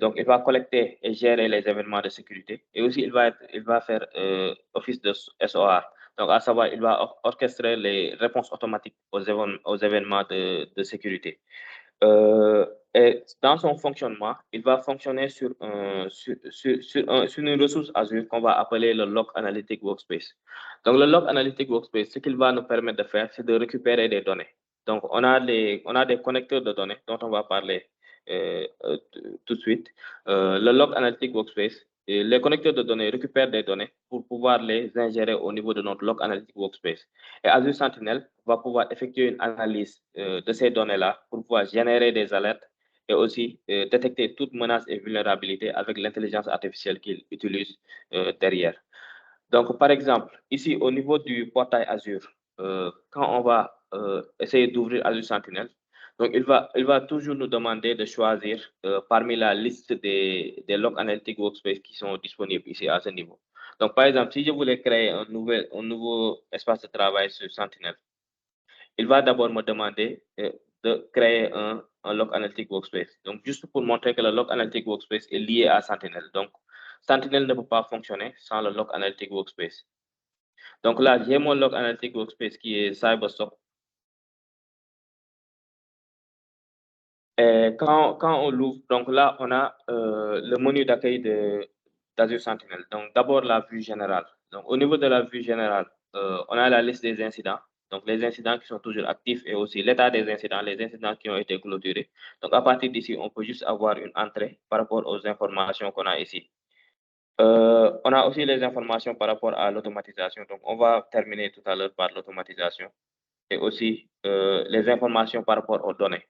[SPEAKER 7] Donc, il va collecter et gérer les événements de sécurité. Et aussi, il va faire office de SOR. Donc, à savoir, il va orchestrer les réponses automatiques aux événements de sécurité. Et dans son fonctionnement, il va fonctionner sur une ressource Azure qu'on va appeler le Log Analytic Workspace. Donc, le Log Analytic Workspace, ce qu'il va nous permettre de faire, c'est de récupérer des données. Donc, on a des connecteurs de données dont on va parler tout de suite. Le Log Analytic Workspace, les connecteurs de données récupèrent des données pour pouvoir les ingérer au niveau de notre Log Analytic Workspace. Et Azure Sentinel va pouvoir effectuer une analyse de ces données-là pour pouvoir générer des alertes et aussi détecter toute menace et vulnérabilité avec l'intelligence artificielle qu'il utilise derrière. Donc, par exemple, ici, au niveau du portail Azure, quand on va essayer d'ouvrir Azure Sentinel, donc il va toujours nous demander de choisir parmi la liste des Log Analytic Workspace qui sont disponibles ici à ce niveau. Donc, par exemple, si je voulais créer un nouveau espace de travail sur Sentinel, il va d'abord me demander de créer un Log Analytic Workspace. Donc, juste pour montrer que le Log Analytic Workspace est lié à Sentinel. Donc, Sentinel ne peut pas fonctionner sans le Log Analytic Workspace. Donc là, j'ai mon Log Analytic Workspace qui est CyberSock. Et quand on l'ouvre, donc là, on a le menu d'accueil d'Azure Sentinel. Donc, d'abord, la vue générale. Donc, au niveau de la vue générale, on a la liste des incidents. Donc, les incidents qui sont toujours actifs et aussi l'état des incidents, les incidents qui ont été clôturés. Donc, à partir d'ici, on peut juste avoir une entrée par rapport aux informations qu'on a ici. On a aussi les informations par rapport à l'automatisation. Donc, on va terminer tout à l'heure par l'automatisation et aussi les informations par rapport aux données.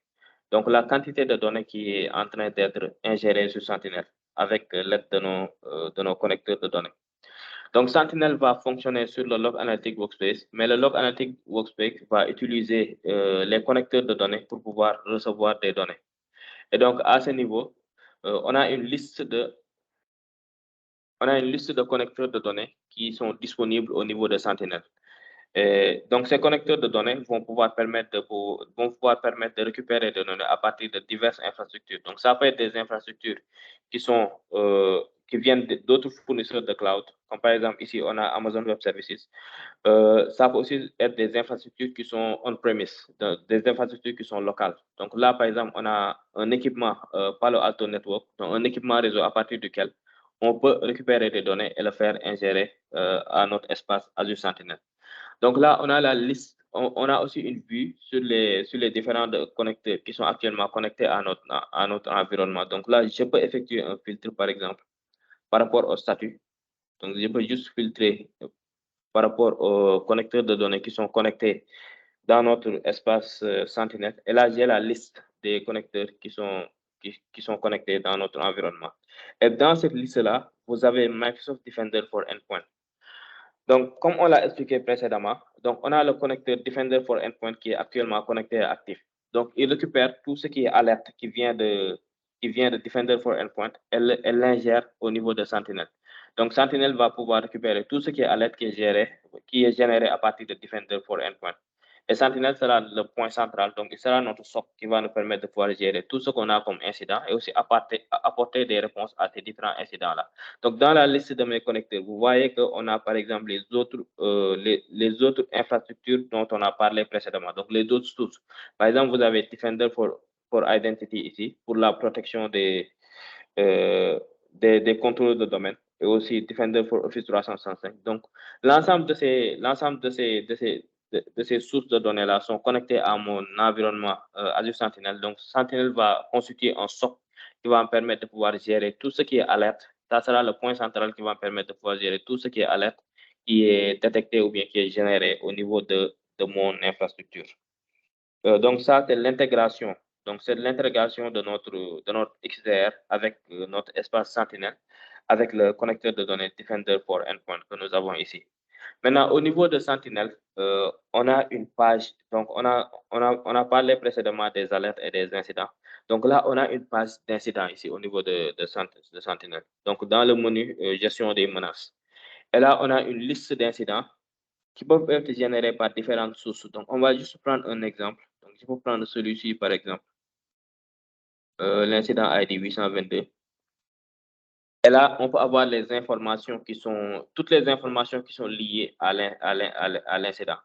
[SPEAKER 7] Donc, la quantité de données qui est en train d'être ingérée sur Sentinel avec l'aide de nos connecteurs de données. Donc, Sentinel va fonctionner sur le Log Analytic Workspace, mais le Log Analytic Workspace va utiliser les connecteurs de données pour pouvoir recevoir des données. Et donc, à ce niveau, on a une liste de connecteurs de données qui sont disponibles au niveau de Sentinel. Et donc, ces connecteurs de données vont pouvoir permettre de récupérer des données à partir de diverses infrastructures. Donc, ça peut être des infrastructures qui viennent d'autres fournisseurs de cloud, comme par exemple ici, on a Amazon Web Services. Ça peut aussi être des infrastructures qui sont on-premise, des infrastructures qui sont locales. Donc là, par exemple, on a un équipement Palo Alto Network, donc un équipement réseau à partir duquel on peut récupérer des données et le faire ingérer à notre espace Azure Sentinel. Donc là, on a la liste, on a aussi une vue sur les différents connecteurs qui sont actuellement connectés à notre environnement. Donc là, je peux effectuer un filtre, par exemple, par rapport au statut. Donc, je peux juste filtrer par rapport aux connecteurs de données qui sont connectés dans notre espace Sentinel. Et là, j'ai la liste des connecteurs qui sont connectés dans notre environnement. Et dans cette liste-là, vous avez Microsoft Defender for Endpoint. Donc, comme on l'a expliqué précédemment, donc on a le connecteur Defender for Endpoint qui est actuellement connecté et actif. Donc, il récupère tout ce qui est alerte qui vient de Defender for Endpoint et l'ingère au niveau de Sentinel. Donc, Sentinel va pouvoir récupérer tout ce qui est alerte qui est généré à partir de Defender for Endpoint. Et Sentinel sera le point central, donc il sera notre SOC qui va nous permettre de pouvoir gérer tout ce qu'on a comme incident et aussi apporter des réponses à ces différents incidents-là. Donc, dans la liste de mes connecteurs, vous voyez qu'on a par exemple les autres infrastructures dont on a parlé précédemment, donc les autres sources. Par exemple, vous avez Defender for Identity ici, pour la protection des contrôles de domaine, et aussi Defender for Office 365. Donc, l'ensemble de ces sources de données-là sont connectées à mon environnement Azure Sentinel. Donc, Sentinel va constituer un SOC qui va me permettre de pouvoir gérer tout ce qui est alerte. Ça sera le point central qui va me permettre de pouvoir gérer tout ce qui est alerte, qui est détecté ou bien qui est généré au niveau de mon infrastructure. Donc, ça, c'est l'intégration. Donc, c'est l'intégration de notre XDR avec notre espace Sentinel, avec le connecteur de données Defender for Endpoint que nous avons ici. Maintenant, au niveau de Sentinel, on a une page. Donc, on a parlé précédemment des alertes et des incidents. Donc là, on a une page d'incidents ici au niveau de Sentinel. Donc, dans le menu gestion des menaces. Et là, on a une liste d'incidents qui peuvent être générés par différentes sources. Donc, on va juste prendre un exemple. Donc, je peux prendre celui-ci, par exemple, l'incident ID 822. Et là, on peut avoir les informations toutes les informations qui sont liées à l'incident.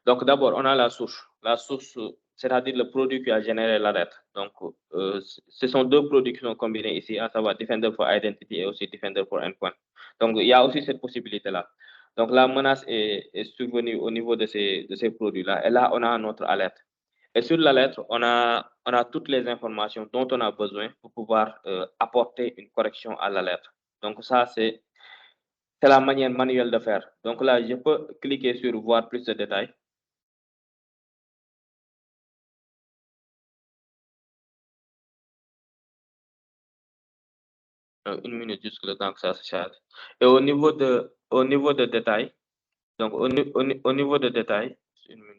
[SPEAKER 7] Donc, d'abord, on a la source. La source, c'est-à-dire le produit qui a généré l'alerte. Donc, ce sont deux produits qui sont combinés ici, à savoir Defender for Identity et aussi Defender for Endpoint. Donc, il y a aussi cette possibilité-là. Donc, la menace est survenue au niveau de ces produits-là. Et là, on a notre alerte. Et sur l'alerte, on a toutes les informations dont on a besoin pour pouvoir apporter une correction à l'alerte. Donc, ça, c'est la manière manuelle de faire. Donc là, je peux cliquer sur voir plus de détails. Une minute jusqu'à le temps que ça se charge. Et au niveau de détail, donc au niveau de détail, une minute.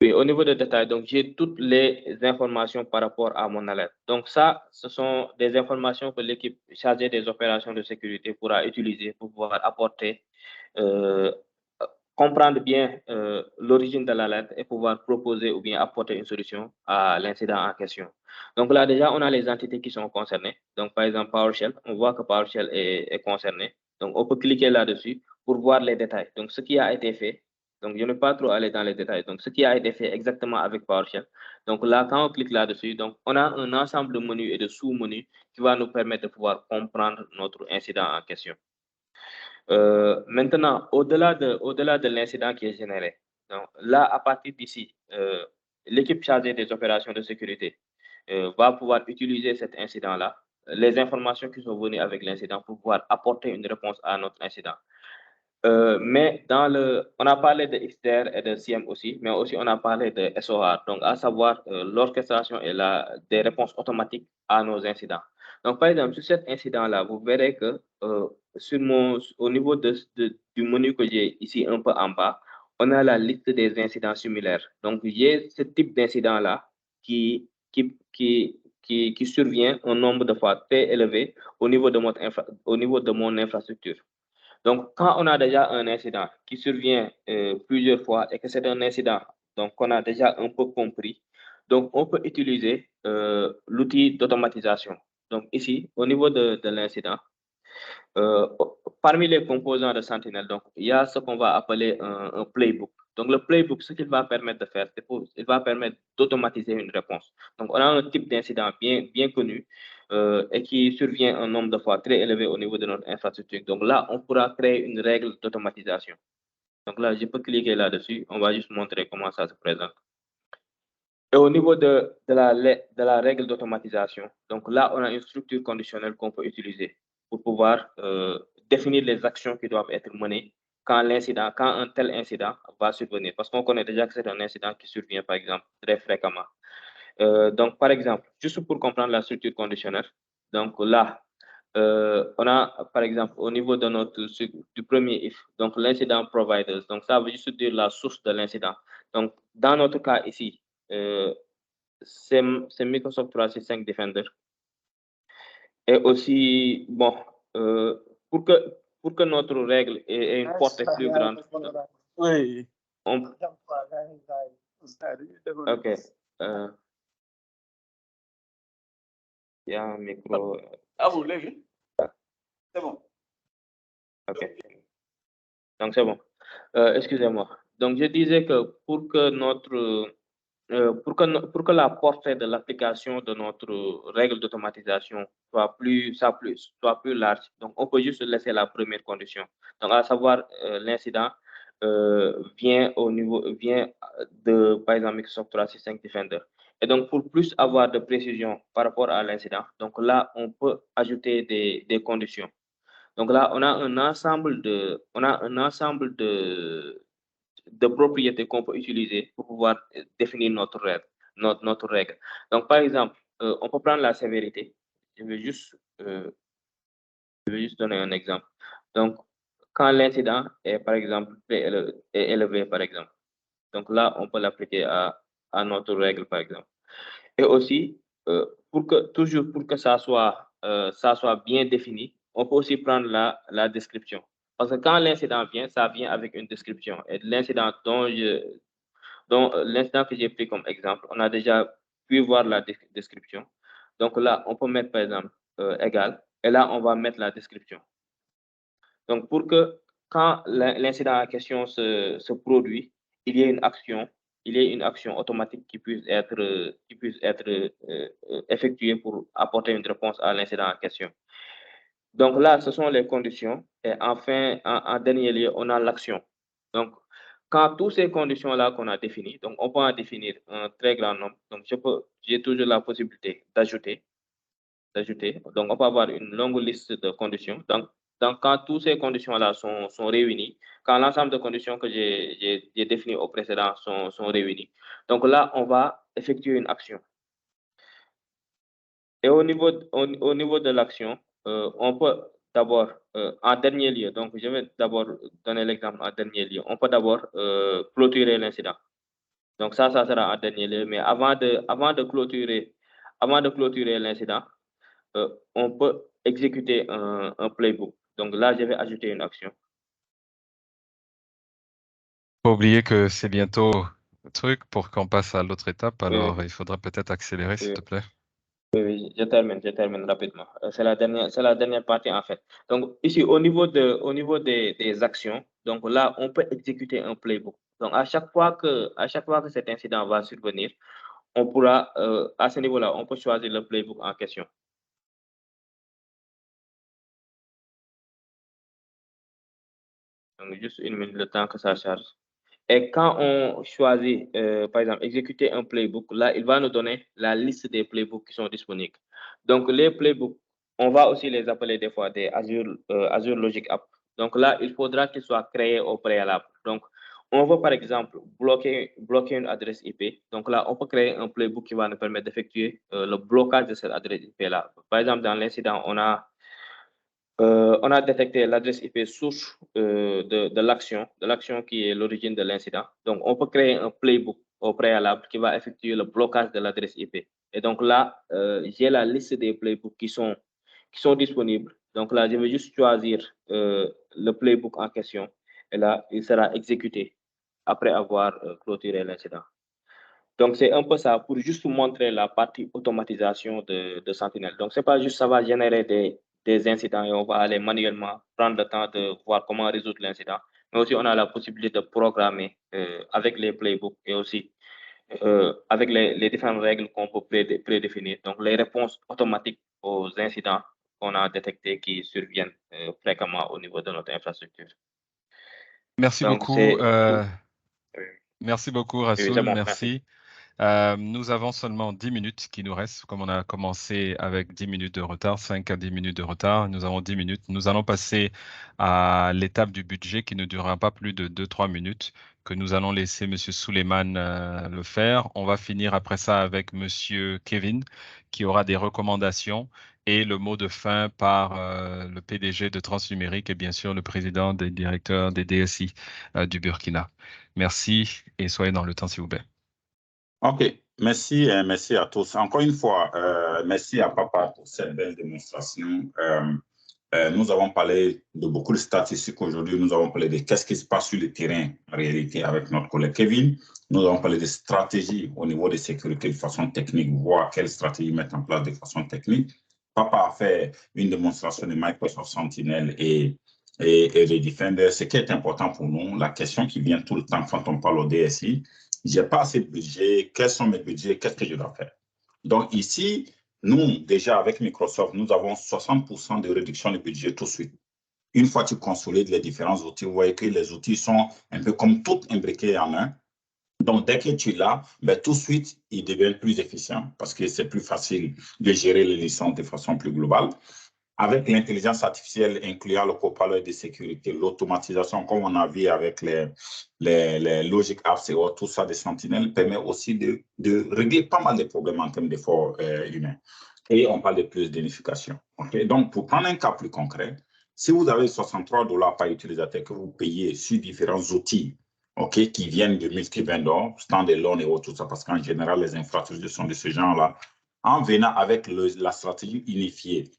[SPEAKER 7] Oui, au niveau de détail, donc j'ai toutes les informations par rapport à mon alerte. Donc ça, ce sont des informations que l'équipe chargée des opérations de sécurité pourra utiliser pour pouvoir apporter, comprendre bien l'origine de l'alerte et pouvoir proposer ou bien apporter une solution à l'incident en question. Donc là, déjà, on a les entités qui sont concernées. Donc, par exemple, PowerShell, on voit que PowerShell est concerné. Donc, on peut cliquer là-dessus pour voir les détails. Donc, ce qui a été fait. Donc, je ne vais pas trop aller dans les détails. Donc, ce qui a été fait exactement avec PowerShell. Donc, là, quand on clique là-dessus, donc, on a un ensemble de menus et de sous-menus qui va nous permettre de pouvoir comprendre notre incident en question. Maintenant, au-delà de l'incident qui est généré, donc là, à partir d'ici, l'équipe chargée des opérations de sécurité va pouvoir utiliser cet incident-là, les informations qui sont venues avec l'incident pour pouvoir apporter une réponse à notre incident. Mais on a parlé de XDR et de CIEM aussi, mais aussi on a parlé de SOR, donc à savoir l'orchestration et des réponses automatiques à nos incidents. Donc, par exemple, sur cet incident-là, vous verrez que au niveau du menu que j'ai ici un peu en bas, on a la liste des incidents similaires. Donc, j'ai ce type d'incident-là qui survient un nombre de fois très élevé au niveau de mon infrastructure. Donc, quand on a déjà un incident qui survient plusieurs fois et que c'est un incident qu'on a déjà un peu compris, donc on peut utiliser l'outil d'automatisation. Donc ici, au niveau de l'incident, parmi les composants de Sentinel, donc il y a ce qu'on va appeler un playbook. Donc le playbook, ce qu'il va permettre de faire, il va permettre d'automatiser une réponse. Donc on a un type d'incident bien connu et qui survient un nombre de fois très élevé au niveau de notre infrastructure. Donc là, on pourra créer une règle d'automatisation. Donc là, je peux cliquer là-dessus. On va juste montrer comment ça se présente. Et au niveau de la règle d'automatisation, donc là, on a une structure conditionnelle qu'on peut utiliser pour pouvoir définir les actions qui doivent être menées quand un tel incident va survenir. Parce qu'on connaît déjà que c'est un incident qui survient, par exemple, très fréquemment. Donc, par exemple, juste pour comprendre la structure conditionnelle, donc là, on a, par exemple, au niveau de du premier if, donc l'incident providers, donc ça veut juste dire la source de l'incident. Donc, dans notre cas ici, c'est Microsoft 365 Defender. Et aussi, bon, pour que notre règle ait une portée plus grande,
[SPEAKER 8] Oui.
[SPEAKER 7] OK. Il y a un micro.
[SPEAKER 8] Ah, vous l'avez? C'est bon.
[SPEAKER 7] OK. Donc, c'est bon. Excusez-moi. Donc, je disais que pour que la portée de l'application de notre règle d'automatisation soit plus large, donc on peut juste laisser la première condition. Donc, à savoir, l'incident vient de, par exemple, Microsoft 365 Defender. Et donc, pour plus avoir de précision par rapport à l'incident, donc là, on peut ajouter des conditions. Donc là, on a un ensemble de propriétés qu'on peut utiliser pour pouvoir définir notre règle. Donc, par exemple, on peut prendre la sévérité. Je vais juste donner un exemple. Donc, quand l'incident est, par exemple, élevé, par exemple. Donc là, on peut l'appliquer à notre règle, par exemple. Et aussi, pour que ça soit bien défini, on peut aussi prendre la description. Parce que quand l'incident vient, ça vient avec une description. Et l'incident l'incident que j'ai pris comme exemple, on a déjà pu voir la description. Donc là, on peut mettre, par exemple, égal. Et là, on va mettre la description. Donc, pour que quand l'incident en question se produit, il y ait une action automatique qui puisse être effectuée pour apporter une réponse à l'incident en question. Donc là, ce sont les conditions. Et enfin, en dernier lieu, on a l'action. Donc, quand toutes ces conditions-là qu'on a définies, donc on peut en définir un très grand nombre. Donc, j'ai toujours la possibilité d'ajouter. Donc, on peut avoir une longue liste de conditions. Donc, quand toutes ces conditions-là sont réunies, quand l'ensemble de conditions que j'ai définies au précédent sont réunies, donc là, on va effectuer une action. Et au niveau de l'action, on peut d'abord, en dernier lieu, donc je vais d'abord donner l'exemple en dernier lieu, on peut d'abord clôturer l'incident. Donc ça sera en dernier lieu, mais avant de clôturer l'incident, on peut exécuter un playbook. Donc là, je vais ajouter une action.
[SPEAKER 1] Faut oublier que c'est bientôt le truc pour qu'on passe à l'autre étape. Alors, il faudra peut-être accélérer, s'il te plaît.
[SPEAKER 7] Oui, je termine rapidement. C'est la dernière partie, en fait. Donc, ici, au niveau des actions, donc là, on peut exécuter un playbook. Donc, à chaque fois que cet incident va survenir, on pourra, à ce niveau-là, on peut choisir le playbook en question. Donc, juste une minute, le temps que ça charge. Et quand on choisit, par exemple, exécuter un playbook, là, il va nous donner la liste des playbooks qui sont disponibles. Donc, les playbooks, on va aussi les appeler des fois des Azure Logic App. Donc là, il faudra qu'ils soient créés au préalable. Donc, on veut, par exemple, bloquer une adresse IP. Donc là, on peut créer un playbook qui va nous permettre d'effectuer le blocage de cette adresse IP-là. Par exemple, dans l'incident, on a détecté l'adresse IP source de l'action qui est l'origine de l'incident. Donc, on peut créer un playbook au préalable qui va effectuer le blocage de l'adresse IP. Et donc là, j'ai la liste des playbooks qui sont disponibles. Donc là, je vais juste choisir le playbook en question. Et là, il sera exécuté après avoir clôturé l'incident. Donc, c'est un peu ça pour juste vous montrer la partie automatisation de Sentinel. Donc, c'est pas juste ça va générer des incidents et on va aller manuellement prendre le temps de voir comment résoudre l'incident. Mais aussi, on a la possibilité de programmer avec les playbooks et aussi avec les différentes règles qu'on peut prédéfinir. Donc, les réponses automatiques aux incidents qu'on a détectés qui surviennent fréquemment au niveau de notre infrastructure.
[SPEAKER 1] Merci
[SPEAKER 7] Donc,
[SPEAKER 1] beaucoup.
[SPEAKER 7] c'est
[SPEAKER 1] Merci beaucoup,
[SPEAKER 7] oui,
[SPEAKER 1] Rassoul.
[SPEAKER 7] c'est bon,
[SPEAKER 1] Merci. Nous avons seulement 10 minutes qui nous restent, comme on a commencé avec 10 minutes de retard, 5 à 10 minutes de retard. Nous avons 10 minutes. Nous allons passer à l'étape du budget qui ne durera pas plus de 2-3 minutes, que nous allons laisser M. Suleiman le faire. On va finir après ça avec M. Kevin, qui aura des recommandations et le mot de fin par le PDG de Transnumérique et bien sûr le président des directeurs des DSI du Burkina. Merci et soyez dans le temps, s'il vous plaît.
[SPEAKER 4] OK, merci, merci à tous. Encore une fois, merci à Papa pour cette belle démonstration. Nous avons parlé de beaucoup de statistiques aujourd'hui. Nous avons parlé de qu'est-ce qui se passe sur le terrain en réalité avec notre collègue Kevin. Nous avons parlé de stratégies au niveau de sécurité de façon technique, voir quelles stratégies mettre en place de façon technique. Papa a fait une démonstration de Microsoft Sentinel et les Defender. Ce qui est important pour nous, la question qui vient tout le temps quand on parle au DSI, j'ai pas assez de budget, quels sont mes budgets, qu'est-ce que je dois faire? Donc ici, nous, déjà avec Microsoft, nous avons 60% de réduction de budget tout de suite. Une fois que tu consolides les différents outils, vous voyez que les outils sont un peu comme tout imbriqués en un. Donc, dès que tu l'as, ben, tout de suite, ils deviennent plus efficients parce que c'est plus facile de gérer les licences de façon plus globale. Avec l'intelligence artificielle incluant le copilot de sécurité, l'automatisation, comme on a vu avec les Logic Apps et tout ça des Sentinelles, permet aussi de régler pas mal de problèmes en termes d'efforts humains. Et on parle de plus d'unification. Okay? Donc, pour prendre un cas plus concret, si vous avez $63 par utilisateur que vous payez sur différents outils, okay, qui viennent de multi-vendors, standalone et autres, tout ça, parce qu'en général, les infrastructures sont de ce genre-là, en venant avec la stratégie unifiée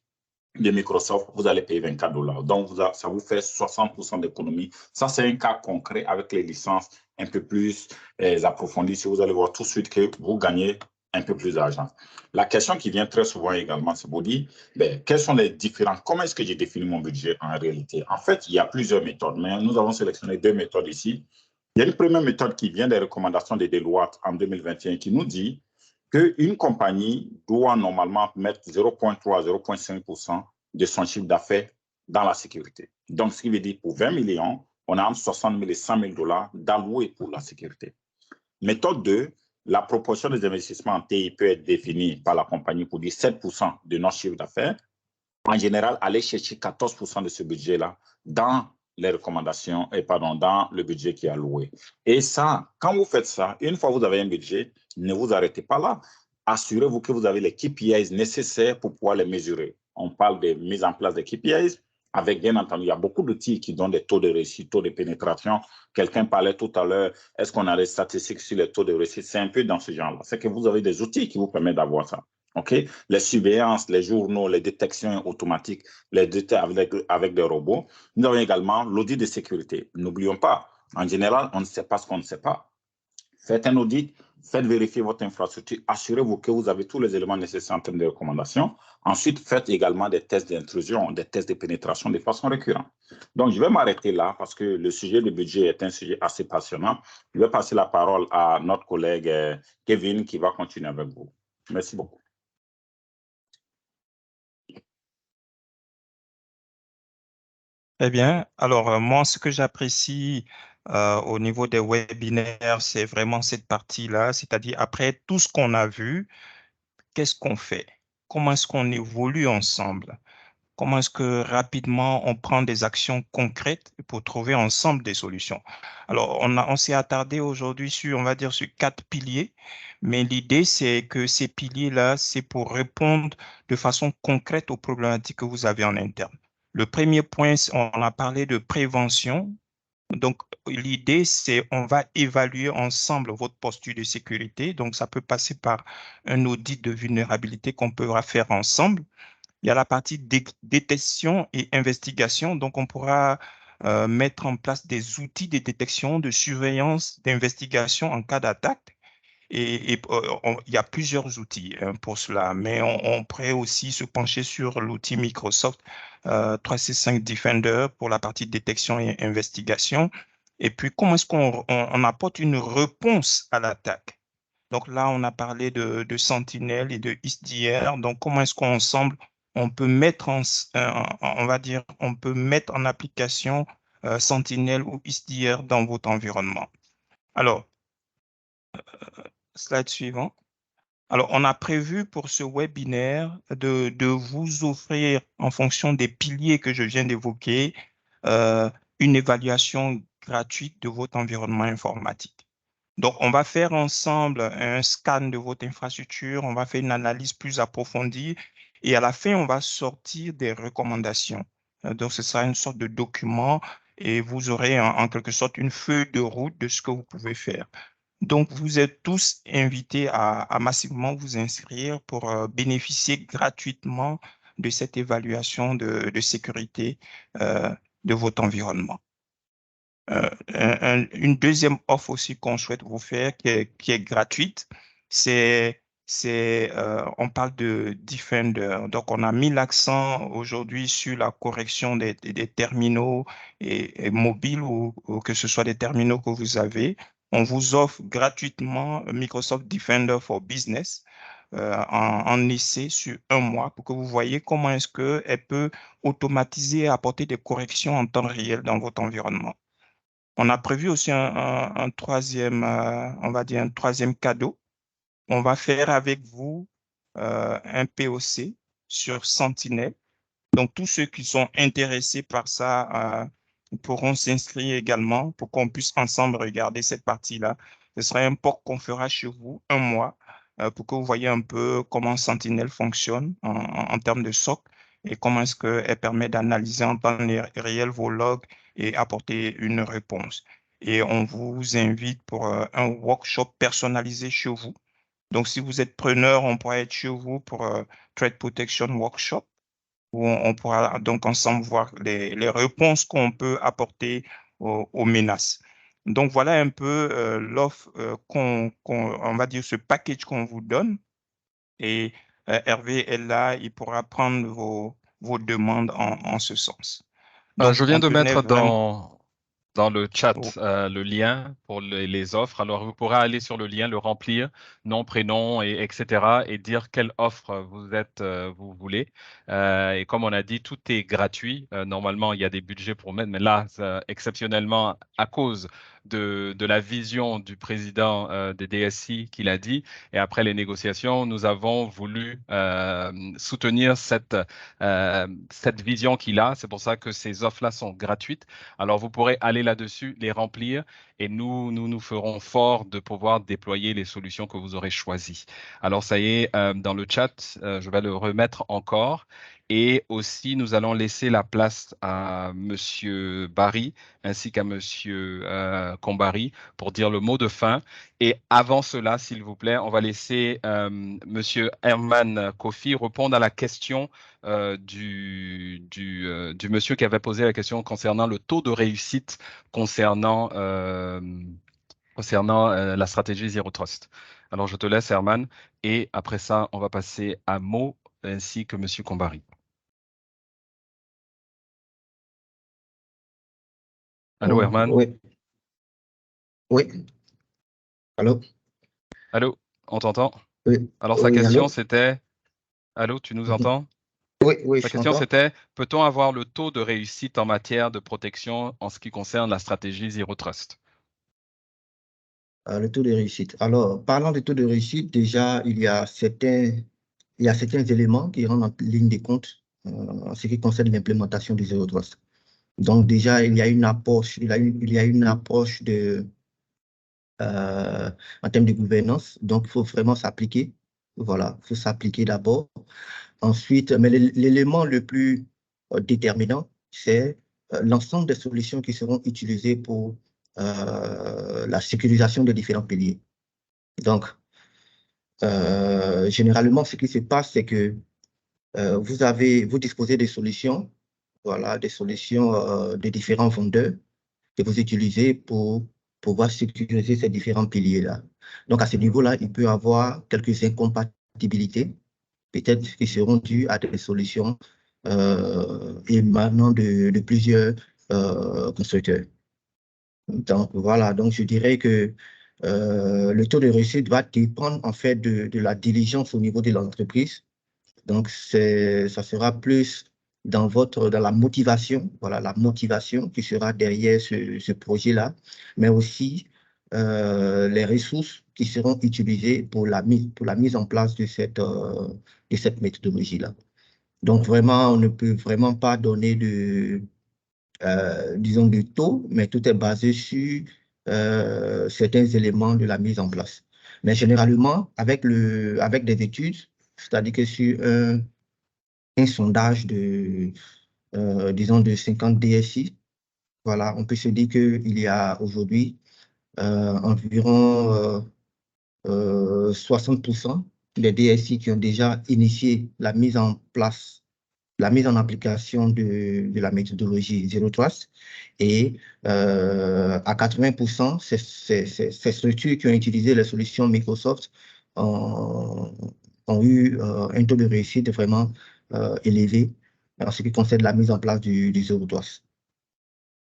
[SPEAKER 4] de Microsoft, vous allez payer $24. Donc, ça vous fait 60% d'économie. Ça, c'est un cas concret avec les licences un peu plus approfondies. Si vous allez voir tout de suite que vous gagnez un peu plus d'argent. La question qui vient très souvent également, c'est vous dire, ben, quels sont les différents, comment est-ce que j'ai défini mon budget en réalité? En fait, il y a plusieurs méthodes, mais nous avons sélectionné 2 méthodes ici. Il y a une première méthode qui vient des recommandations de Deloitte en 2021 qui nous dit qu'une compagnie doit normalement mettre 0,3 à 0,5% de son chiffre d'affaires dans la sécurité. Donc, ce qui veut dire pour 20 millions, on a entre 60 000 et 100 000 $ d'alloués pour la sécurité. Méthode 2, la proportion des investissements en TI peut être définie par la compagnie pour dire 7% de notre chiffre d'affaires. En général, aller chercher 14% de ce budget-là dans les recommandations, dans le budget qui est alloué. Et ça, quand vous faites ça, une fois que vous avez un budget, ne vous arrêtez pas là. Assurez-vous que vous avez les KPIs nécessaires pour pouvoir les mesurer. On parle de mise en place des KPIs, avec bien entendu, il y a beaucoup d'outils qui donnent des taux de réussite, taux de pénétration. Quelqu'un parlait tout à l'heure, est-ce qu'on a des statistiques sur les taux de réussite? C'est un peu dans ce genre-là. C'est que vous avez des outils qui vous permettent d'avoir ça. Okay? Les surveillances, les journaux, les détections automatiques, les détections avec des robots. Nous avons également l'audit de sécurité. N'oublions pas, en général, on ne sait pas ce qu'on ne sait pas. Faites un audit, faites vérifier votre infrastructure, assurez-vous que vous avez tous les éléments nécessaires en termes de recommandations. Ensuite, faites également des tests d'intrusion, des tests de pénétration de façon récurrente. Donc, je vais m'arrêter là parce que le sujet du budget est un sujet assez passionnant. Je vais passer la parole à notre collègue Kevin qui va continuer avec vous. Merci beaucoup.
[SPEAKER 5] Très bien. Alors, moi, ce que j'apprécie au niveau des webinaires, c'est vraiment cette partie-là, c'est-à-dire après tout ce qu'on a vu, qu'est-ce qu'on fait? Comment est-ce qu'on évolue ensemble? Comment est-ce que rapidement on prend des actions concrètes pour trouver ensemble des solutions? Alors, on s'est attardé aujourd'hui sur, on va dire, sur 4 piliers, mais l'idée, c'est que ces piliers-là, c'est pour répondre de façon concrète aux problématiques que vous avez en interne. Le premier point, on a parlé de prévention. Donc, l'idée, c'est on va évaluer ensemble votre posture de sécurité. Donc, ça peut passer par un audit de vulnérabilité qu'on pourra faire ensemble. Il y a la partie détection et investigation. Donc, on pourra mettre en place des outils de détection, de surveillance, d'investigation en cas d'attaque. Et il y a plusieurs outils pour cela, mais on pourrait aussi se pencher sur l'outil Microsoft 365 Defender pour la partie détection et investigation. Et puis, comment est-ce qu'on apporte une réponse à l'attaque? Donc là, on a parlé de Sentinel et de XDR. Donc, comment est-ce qu'ensemble, on peut mettre on va dire, on peut mettre en application Sentinel ou XDR dans votre environnement. Alors, slide suivant. Alors, on a prévu pour ce webinaire de vous offrir, en fonction des piliers que je viens d'évoquer, une évaluation gratuite de votre environnement informatique. Donc, on va faire ensemble un scan de votre infrastructure, on va faire une analyse plus approfondie et à la fin, on va sortir des recommandations. Donc, ce sera une sorte de document et vous aurez en quelque sorte une feuille de route de ce que vous pouvez faire. Donc, vous êtes tous invités à massivement vous inscrire pour bénéficier gratuitement de cette évaluation de sécurité de votre environnement. Une deuxième offre aussi qu'on souhaite vous faire, qui est gratuite, on parle de Defender. Donc, on a mis l'accent aujourd'hui sur la correction des terminaux et mobiles ou que ce soit des terminaux que vous avez. On vous offre gratuitement Microsoft Defender for Business en essai sur 1 mois pour que vous voyez comment est-ce qu'elle peut automatiser et apporter des corrections en temps réel dans votre environnement. On a prévu aussi un troisième, on va dire un troisième cadeau. On va faire avec vous un POC sur Sentinel. Donc, tous ceux qui sont intéressés par ça pourront s'inscrire également pour qu'on puisse ensemble regarder cette partie-là. Ce sera un POC qu'on fera chez vous 1 mois pour que vous voyez un peu comment Sentinel fonctionne en termes de SOC et comment est-ce qu'elle permet d'analyser en temps réel vos logs et apporter une réponse. Et on vous invite pour un workshop personnalisé chez vous. Donc, si vous êtes preneur, on pourra être chez vous pour Threat Protection Workshop, où on pourra donc ensemble voir les réponses qu'on peut apporter aux menaces. Donc, voilà un peu l'offre on va dire ce package qu'on vous donne. Et Hervé est là, il pourra prendre vos demandes en ce sens. Donc,
[SPEAKER 1] Je viens
[SPEAKER 5] on
[SPEAKER 1] de
[SPEAKER 5] tenait
[SPEAKER 1] mettre
[SPEAKER 5] vraiment...
[SPEAKER 1] dans le chat
[SPEAKER 5] Oh,
[SPEAKER 1] le lien pour les offres. Alors, vous pourrez aller sur le lien, le remplir, nom, prénom, etc., et dire quelle offre vous voulez. Et comme on a dit, tout est gratuit. Normalement, il y a des budgets pour mettre, mais là, exceptionnellement, à cause de la vision du président des DSI qu'il a dit, et après les négociations, nous avons voulu soutenir cette vision qu'il a. C'est pour ça que ces offres-là sont gratuites. Alors, vous pourrez aller là-dessus, les remplir, et nous ferons fort de pouvoir déployer les solutions que vous aurez choisies. Alors, ça y est, dans le chat, je vais le remettre encore. Et aussi, nous allons laisser la place à Monsieur Barry ainsi qu'à Monsieur Combari pour dire le mot de fin. Et avant cela, s'il vous plaît, on va laisser Monsieur Herman Kofi répondre à la question du monsieur qui avait posé la question concernant le taux de réussite concernant la stratégie Zero Trust. Alors, je te laisse, Herman, et après ça, on va passer à Mo ainsi que monsieur Combari. Allô, Herman?
[SPEAKER 6] Oui. Oui. Allô?
[SPEAKER 1] Allô, on t'entend?
[SPEAKER 6] Oui.
[SPEAKER 1] Alors, sa
[SPEAKER 6] Oui,
[SPEAKER 1] question,
[SPEAKER 6] allô?
[SPEAKER 1] c'était... Allô, tu nous entends?
[SPEAKER 6] Oui,
[SPEAKER 1] Sa
[SPEAKER 6] je
[SPEAKER 1] question,
[SPEAKER 6] t'entends.
[SPEAKER 1] c'était, peut-on avoir le taux de réussite en matière de protection en ce qui concerne la stratégie Zero Trust?
[SPEAKER 6] Le taux de réussite. Alors, parlant du taux de réussite, déjà, il y a certains éléments qui rentrent en ligne de compte en ce qui concerne l'implémentation du Zero Trust. Donc, déjà, il y a une approche, en termes de gouvernance. Donc, il faut vraiment s'appliquer. Voilà, il faut s'appliquer d'abord. Ensuite, mais l'élément le plus déterminant, c'est l'ensemble des solutions qui seront utilisées pour la sécurisation des différents piliers. Donc, généralement, ce qui se passe, c'est que vous disposez des solutions, voilà, des solutions de différents vendeurs que vous utilisez pour pouvoir sécuriser ces différents piliers-là. Donc, à ce niveau-là, il peut y avoir quelques incompatibilités, peut-être qui seront dues à des solutions émanant de plusieurs constructeurs. Donc, voilà, donc je dirais que le taux de réussite va dépendre en fait de la diligence au niveau de l'entreprise Donc, ça sera plus dans la motivation, voilà, la motivation qui sera derrière ce projet-là, mais aussi les ressources qui seront utilisées pour la mise en place de cette méthodologie-là. Donc, vraiment, on ne peut vraiment pas donner disons, de taux, mais tout est basé sur certains éléments de la mise en place. Mais généralement, avec des études, c'est-à-dire que sur un sondage disons, de 50 DSI, voilà, on peut se dire qu'il y a aujourd'hui environ 60% des DSI qui ont déjà initié la mise en place, la mise en application de la méthodologie Zero Trust. Et à 80%, ces structures qui ont utilisé les solutions Microsoft ont eu un taux de réussite vraiment élevé en ce qui concerne la mise en place du Zero Trust.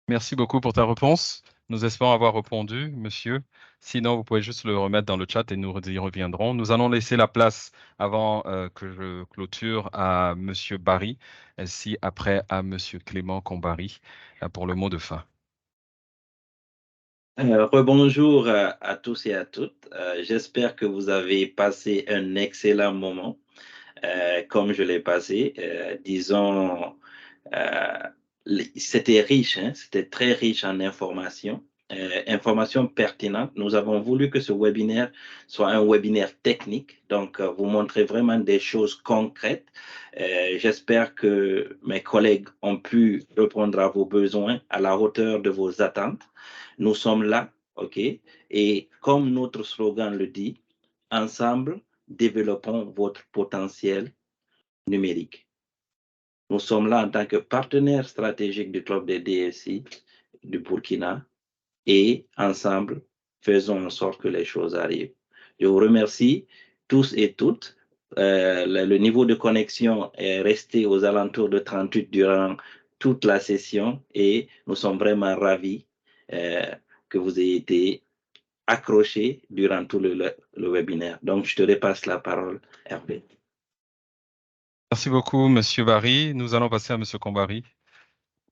[SPEAKER 1] Merci beaucoup pour ta réponse. Nous espérons avoir répondu, monsieur. Sinon, vous pouvez juste le remettre dans le chat et nous y reviendrons. Nous allons laisser la place avant que je clôture à monsieur Barry, ainsi après à monsieur Clément Combary pour le mot de fin.
[SPEAKER 2] Rebonjour à tous et à toutes. J'espère que vous avez passé un excellent moment, comme je l'ai passé. Disons, c'était riche, hein, c'était très riche en informations, informations pertinentes. Nous avons voulu que ce webinaire soit un webinaire technique, donc vous montrez vraiment des choses concrètes. J'espère que mes collègues ont pu répondre à vos besoins à la hauteur de vos attentes. Nous sommes là, OK? Et comme notre slogan le dit, ensemble, développons votre potentiel numérique. Nous sommes là en tant que partenaire stratégique du club des DSI du Burkina et ensemble, faisons en sorte que les choses arrivent. Je vous remercie tous et toutes. Le niveau de connexion est resté aux alentours de 38 durant toute la session et nous sommes vraiment ravis que vous ayez été accrochés durant tout le webinaire. Donc, je te repasse la parole, Hervé.
[SPEAKER 1] Merci beaucoup, monsieur Barry. Nous allons passer à monsieur Combary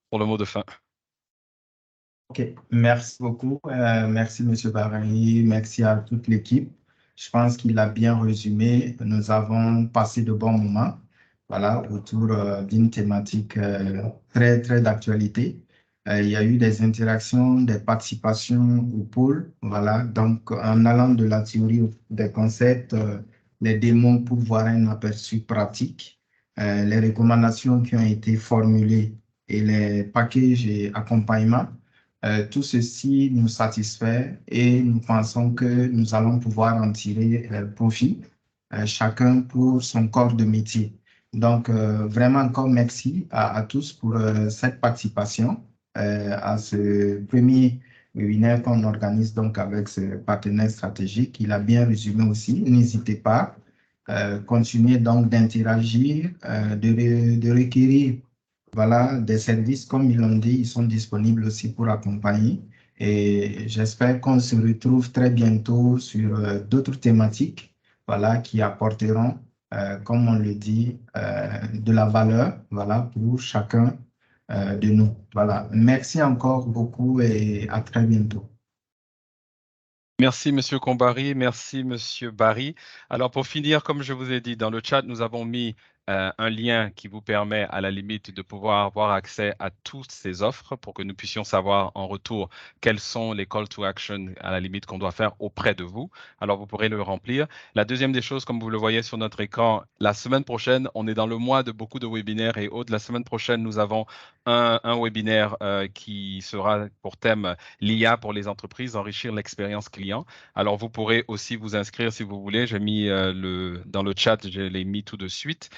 [SPEAKER 1] pour le mot de fin.
[SPEAKER 3] OK, merci beaucoup. Merci, monsieur Barry. Merci à toute l'équipe. Je pense qu'il a bien résumé. Nous avons passé de bons moments, voilà, autour d'une thématique très, très d'actualité. Il y a eu des interactions, des participations au pôle, voilà. Donc, en allant de la théorie des concepts, les démos pour voir un aperçu pratique, les recommandations qui ont été formulées et les packages et accompagnements. Tout ceci nous satisfait et nous pensons que nous allons pouvoir en tirer profit, chacun pour son corps de métier. Donc, vraiment encore merci à tous pour cette participation à ce premier webinaire qu'on organise donc avec ce partenaire stratégique. Il a bien résumé aussi. N'hésitez pas, continuez donc d'interagir, de requérir. Voilà, des services, comme ils l'ont dit, ils sont disponibles aussi pour accompagner. Et j'espère qu'on se retrouve très bientôt sur d'autres thématiques, voilà, qui apporteront, comme on le dit, de la valeur, voilà, pour chacun de nous. Voilà. Merci encore beaucoup et à très bientôt.
[SPEAKER 1] Merci, monsieur Combary. Merci, monsieur Barry. Alors, pour finir, comme je vous ai dit, dans le chat, nous avons mis un lien qui vous permet à la limite de pouvoir avoir accès à toutes ces offres pour que nous puissions savoir en retour quels sont les call to action à la limite qu'on doit faire auprès de vous. Alors, vous pourrez le remplir. La deuxième des choses, comme vous le voyez sur notre écran, la semaine prochaine, on est dans le mois de beaucoup de webinaires et autres. La semaine prochaine, nous avons un webinaire qui sera pour thème l'IA pour les entreprises, enrichir l'expérience client. Alors, vous pourrez aussi vous inscrire si vous voulez. J'ai mis dans le chat, je l'ai mis tout de suite.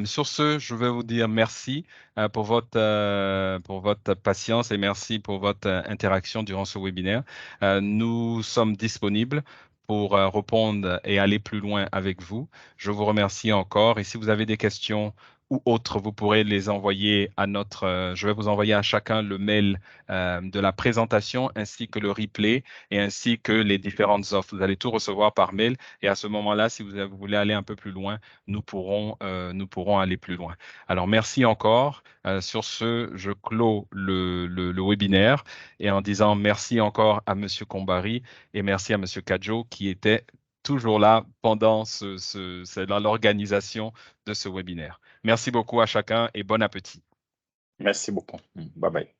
[SPEAKER 1] Sur ce, je vais vous dire merci pour votre patience et merci pour votre interaction durant ce webinaire. Nous sommes disponibles pour répondre et aller plus loin avec vous. Je vous remercie encore et si vous avez des questions ou autres, vous pourrez les envoyer à notre... je vais vous envoyer à chacun le mail de la présentation ainsi que le replay et ainsi que les différentes offres. Vous allez tout recevoir par mail et à ce moment-là, si vous voulez aller un peu plus loin, nous pourrons aller plus loin. Alors, merci encore. Sur ce, je clôt le webinaire et en disant merci encore à M. Kombari et merci à M. Kadjo qui était toujours là pendant l'organisation de ce webinaire. Merci beaucoup à chacun et bon appétit.
[SPEAKER 4] Merci beaucoup. Bye bye.